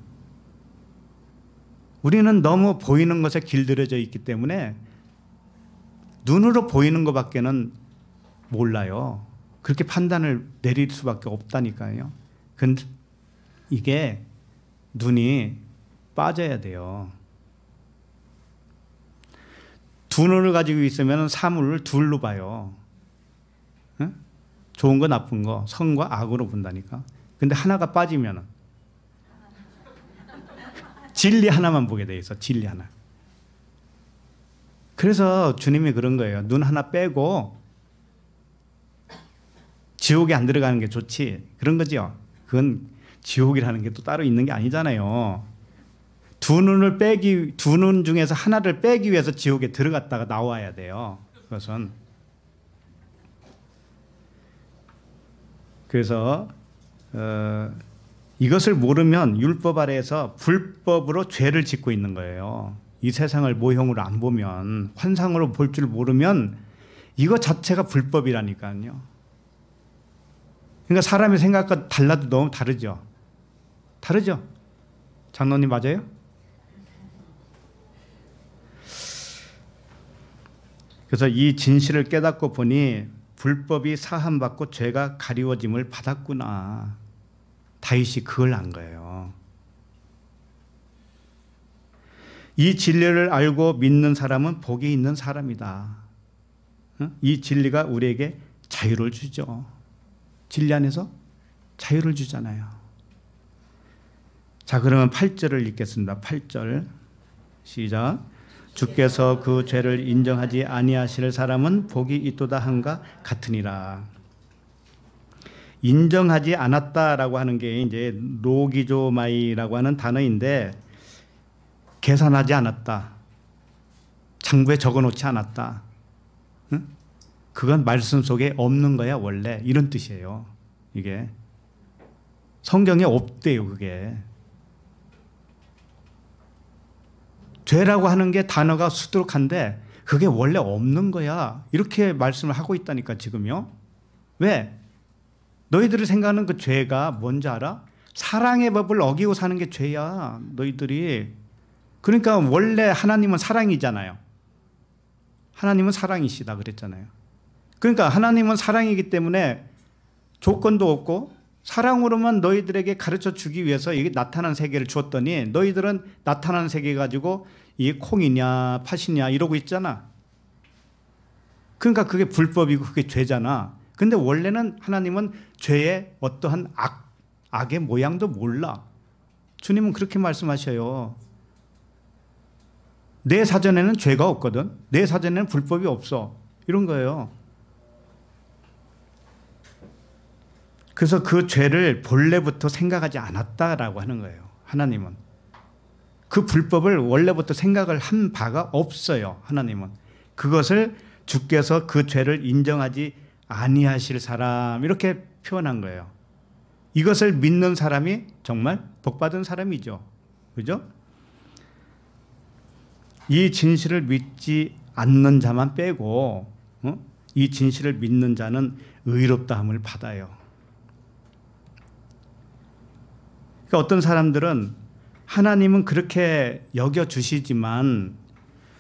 우리는 너무 보이는 것에 길들여져 있기 때문에 눈으로 보이는 것밖에는 몰라요. 그렇게 판단을 내릴 수밖에 없다니까요. 근데 이게 눈이 빠져야 돼요. 두 눈을 가지고 있으면 사물을 둘로 봐요. 응? 좋은 거 나쁜 거 선과 악으로 본다니까. 근데 하나가 빠지면 진리 하나만 보게 돼 있어. 진리 하나. 그래서 주님이 그런 거예요. 눈 하나 빼고 지옥에 안 들어가는 게 좋지. 그런 거죠. 그건 지옥이라는 게 또 따로 있는 게 아니잖아요. 두 눈 중에서 하나를 빼기 위해서 지옥에 들어갔다가 나와야 돼요. 그것은. 그래서 이것을 모르면 율법 아래에서 불법으로 죄를 짓고 있는 거예요. 이 세상을 모형으로 안 보면, 환상으로 볼 줄 모르면 이거 자체가 불법이라니까요. 그러니까 사람의 생각과 달라도 너무 다르죠. 다르죠? 장로님 맞아요? 그래서 이 진실을 깨닫고 보니 불법이 사함받고 죄가 가리워짐을 받았구나. 다윗이 그걸 안 거예요. 이 진리를 알고 믿는 사람은 복이 있는 사람이다. 이 진리가 우리에게 자유를 주죠. 진리 안에서 자유를 주잖아요. 자, 그러면 8절을 읽겠습니다. 8절 시작. 주께서 그 죄를 인정하지 아니하실 사람은 복이 있도다 한가 같으니라. 인정하지 않았다라고 하는 게 이제 로기조마이라고 하는 단어인데, 계산하지 않았다, 장부에 적어놓지 않았다, 응? 그건 말씀 속에 없는 거야 원래, 이런 뜻이에요. 이게 성경에 없대요. 그게 죄라고 하는 게 단어가 수두룩한데 그게 원래 없는 거야, 이렇게 말씀을 하고 있다니까 지금요. 왜? 너희들이 생각하는 그 죄가 뭔지 알아? 사랑의 법을 어기고 사는 게 죄야, 너희들이. 그러니까 원래 하나님은 사랑이잖아요. 하나님은 사랑이시다 그랬잖아요. 그러니까 하나님은 사랑이기 때문에 조건도 없고 사랑으로만 너희들에게 가르쳐 주기 위해서 이게 나타난 세계를 주었더니 너희들은 나타난 세계 가지고 이게 콩이냐 팥이냐 이러고 있잖아. 그러니까 그게 불법이고 그게 죄잖아. 근데 원래는 하나님은 죄의 어떠한 악의 모양도 몰라. 주님은 그렇게 말씀하셔요. 내 사전에는 죄가 없거든. 내 사전에는 불법이 없어. 이런 거예요. 그래서 그 죄를 본래부터 생각하지 않았다라고 하는 거예요. 하나님은. 그 불법을 원래부터 생각을 한 바가 없어요. 하나님은. 그것을 주께서 그 죄를 인정하지 아니하실 사람, 이렇게 표현한 거예요. 이것을 믿는 사람이 정말 복받은 사람이죠. 그죠? 이 진실을 믿지 않는 자만 빼고 이 진실을 믿는 자는 의롭다함을 받아요. 그러니까 어떤 사람들은 하나님은 그렇게 여겨주시지만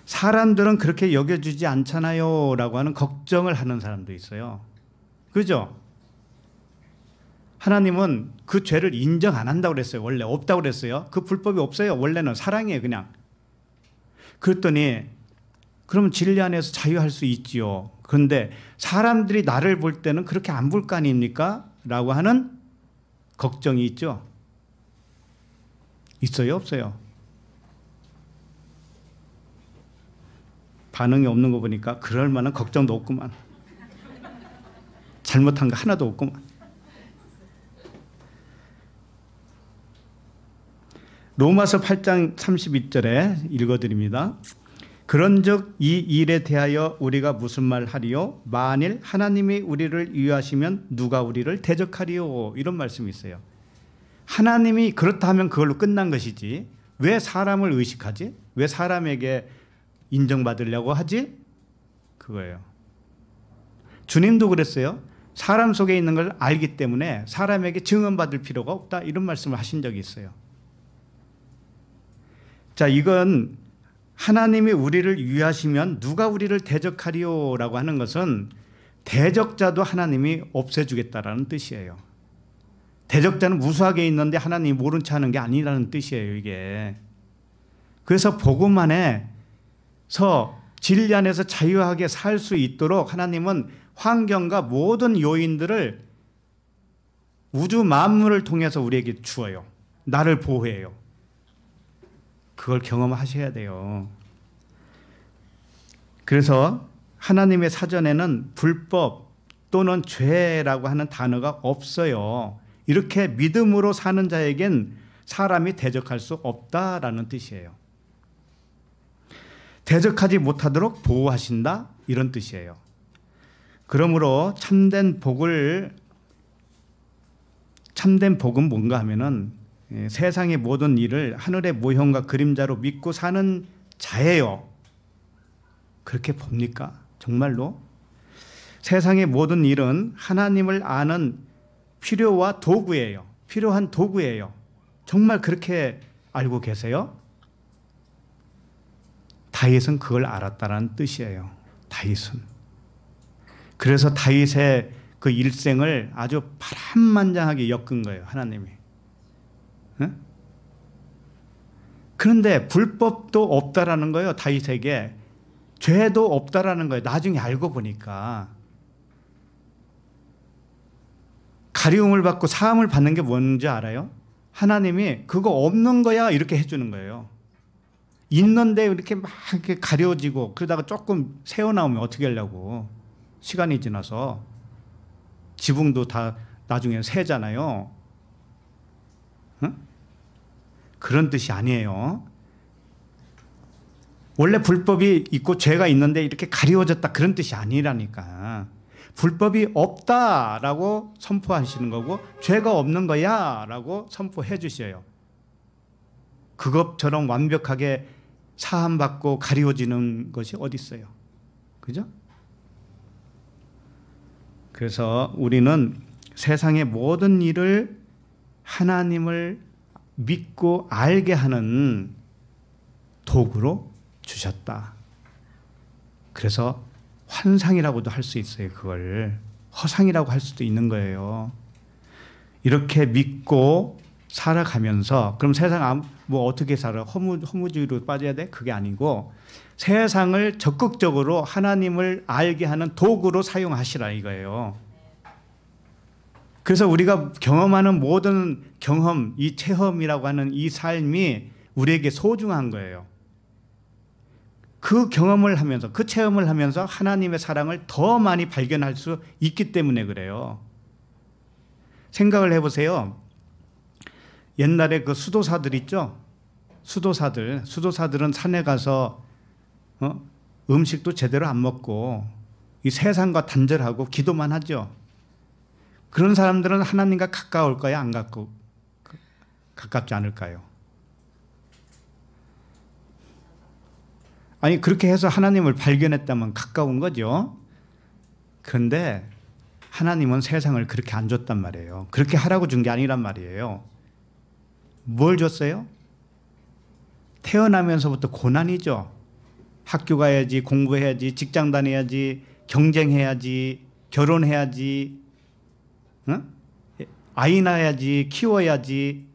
사람들은 그렇게 여겨주지 않잖아요 라고 하는 걱정을 하는 사람도 있어요. 그죠? 하나님은 그 죄를 인정 안 한다고 그랬어요. 원래 없다고 그랬어요. 그 불법이 없어요. 원래는 사랑이에요. 그냥. 그랬더니 그러면 진리 안에서 자유할 수 있지요. 그런데 사람들이 나를 볼 때는 그렇게 안 볼 거 아닙니까? 라고 하는 걱정이 있죠. 있어요? 없어요? 반응이 없는 거 보니까 그럴 만한 걱정도 없구만. 잘못한 거 하나도 없구만. 로마서 8장 32절에 읽어드립니다. 그런즉 이 일에 대하여 우리가 무슨 말 하리요? 만일 하나님이 우리를 위하시면 누가 우리를 대적하리요? 이런 말씀이 있어요. 하나님이 그렇다 하면 그걸로 끝난 것이지 왜 사람을 의식하지? 왜 사람에게 인정받으려고 하지? 그거예요. 주님도 그랬어요. 사람 속에 있는 걸 알기 때문에 사람에게 증언받을 필요가 없다 이런 말씀을 하신 적이 있어요. 자, 이건 하나님이 우리를 위하시면 누가 우리를 대적하리요? 라고 하는 것은 대적자도 하나님이 없애주겠다라는 뜻이에요. 대적자는 무수하게 있는데 하나님이 모른 체 하는 게 아니라는 뜻이에요, 이게. 그래서 복음 안에서 진리 안에서 자유하게 살 수 있도록 하나님은 환경과 모든 요인들을 우주 만물을 통해서 우리에게 주어요. 나를 보호해요. 그걸 경험하셔야 돼요. 그래서 하나님의 사전에는 불법 또는 죄라고 하는 단어가 없어요. 이렇게 믿음으로 사는 자에겐 사람이 대적할 수 없다라는 뜻이에요. 대적하지 못하도록 보호하신다 이런 뜻이에요. 그러므로 참된 복은 뭔가 하면은 세상의 모든 일을 하늘의 모형과 그림자로 믿고 사는 자예요. 그렇게 봅니까? 정말로? 세상의 모든 일은 하나님을 아는 필요와 도구예요. 필요한 도구예요. 정말 그렇게 알고 계세요? 다윗은 그걸 알았다는 뜻이에요. 다윗은. 그래서 다윗의 그 일생을 아주 파란만장하게 엮은 거예요. 하나님이. 응? 그런데 불법도 없다라는 거예요. 다윗에게. 죄도 없다라는 거예요. 나중에 알고 보니까. 가리움을 받고 사함을 받는 게 뭔지 알아요? 하나님이 그거 없는 거야 이렇게 해주는 거예요. 있는데 이렇게 막 이렇게 가려지고 그러다가 조금 새어나오면 어떻게 하려고. 시간이 지나서 지붕도 다 나중에 새잖아요. 응? 그런 뜻이 아니에요. 원래 불법이 있고 죄가 있는데 이렇게 가리워졌다 그런 뜻이 아니라니까. 불법이 없다라고 선포하시는 거고 죄가 없는 거야 라고 선포해 주셔요. 그것처럼 완벽하게 사함받고 가리워지는 것이 어디 있어요. 그죠? 그래서 우리는 세상의 모든 일을 하나님을 믿고 알게 하는 도구로 주셨다. 그래서 환상이라고도 할 수 있어요. 그걸 허상이라고 할 수도 있는 거예요. 이렇게 믿고 살아가면서 그럼 세상 뭐 어떻게 살아? 허무주의로 빠져야 돼? 그게 아니고 세상을 적극적으로 하나님을 알게 하는 도구로 사용하시라 이거예요. 그래서 우리가 경험하는 모든 경험, 이 체험이라고 하는 이 삶이 우리에게 소중한 거예요. 그 경험을 하면서 그 체험을 하면서 하나님의 사랑을 더 많이 발견할 수 있기 때문에 그래요. 생각을 해보세요. 옛날에 그 수도사들 있죠? 수도사들은 산에 가서 음식도 제대로 안 먹고 이 세상과 단절하고 기도만 하죠. 그런 사람들은 하나님과 가까울까요? 안 가깝지 않을까요? 아니 그렇게 해서 하나님을 발견했다면 가까운 거죠. 그런데 하나님은 세상을 그렇게 안 줬단 말이에요. 그렇게 하라고 준 게 아니란 말이에요. 뭘 줬어요? 태어나면서부터 고난이죠. 학교 가야지, 공부해야지, 직장 다녀야지, 경쟁해야지, 결혼해야지, 아이 낳아야지, 키워야지.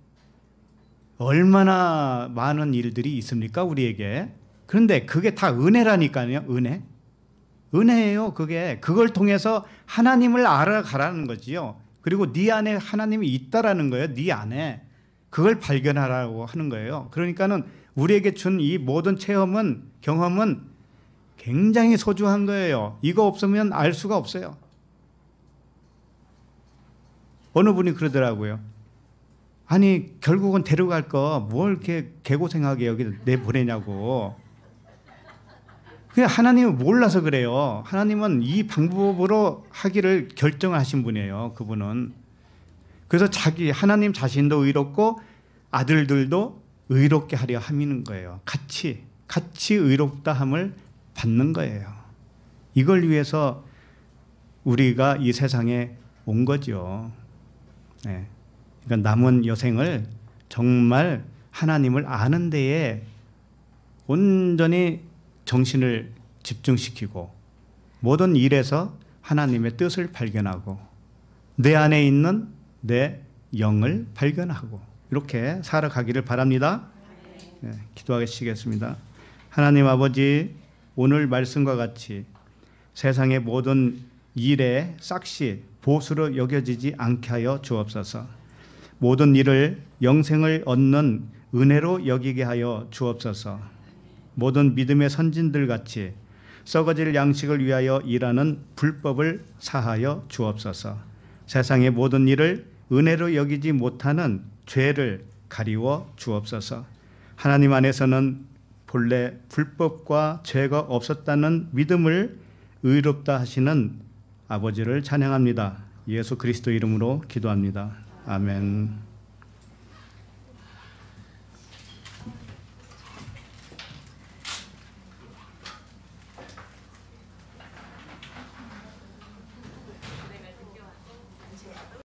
얼마나 많은 일들이 있습니까 우리에게. 그런데 그게 다 은혜라니까요. 은혜예요. 그걸 통해서 하나님을 알아가라는 거지요. 그리고 네 안에 하나님이 있다라는 거예요. 네 안에. 그걸 발견하라고 하는 거예요. 그러니까는 우리에게 준 이 모든 경험은 굉장히 소중한 거예요. 이거 없으면 알 수가 없어요. 어느 분이 그러더라고요. 아니 결국은 데려갈 거 뭘 이렇게 개고생하게 여기 내보내냐고. 그냥 하나님은 몰라서 그래요. 하나님은 이 방법으로 하기를 결정하신 분이에요. 그분은. 그래서 하나님 자신도 의롭고 아들들도 의롭게 하려 함이는 거예요. 같이 의롭다함을 받는 거예요. 이걸 위해서 우리가 이 세상에 온 거죠. 네. 그러니까 남은 여생을 정말 하나님을 아는 데에 온전히 정신을 집중시키고 모든 일에서 하나님의 뜻을 발견하고 내 안에 있는 내 영을 발견하고 이렇게 살아가기를 바랍니다. 네, 기도하시겠습니다. 하나님 아버지, 오늘 말씀과 같이 세상의 모든 일에 싹시 보수로 여겨지지 않게 하여 주옵소서. 모든 일을 영생을 얻는 은혜로 여기게 하여 주옵소서. 모든 믿음의 선진들 같이 썩어질 양식을 위하여 일하는 불법을 사하여 주옵소서. 세상의 모든 일을 은혜로 여기지 못하는 죄를 가리워 주옵소서. 하나님 안에서는 본래 불법과 죄가 없었다는 믿음을 의롭다 하시는 아버지를 찬양합니다. 예수 그리스도 이름으로 기도합니다. 아멘.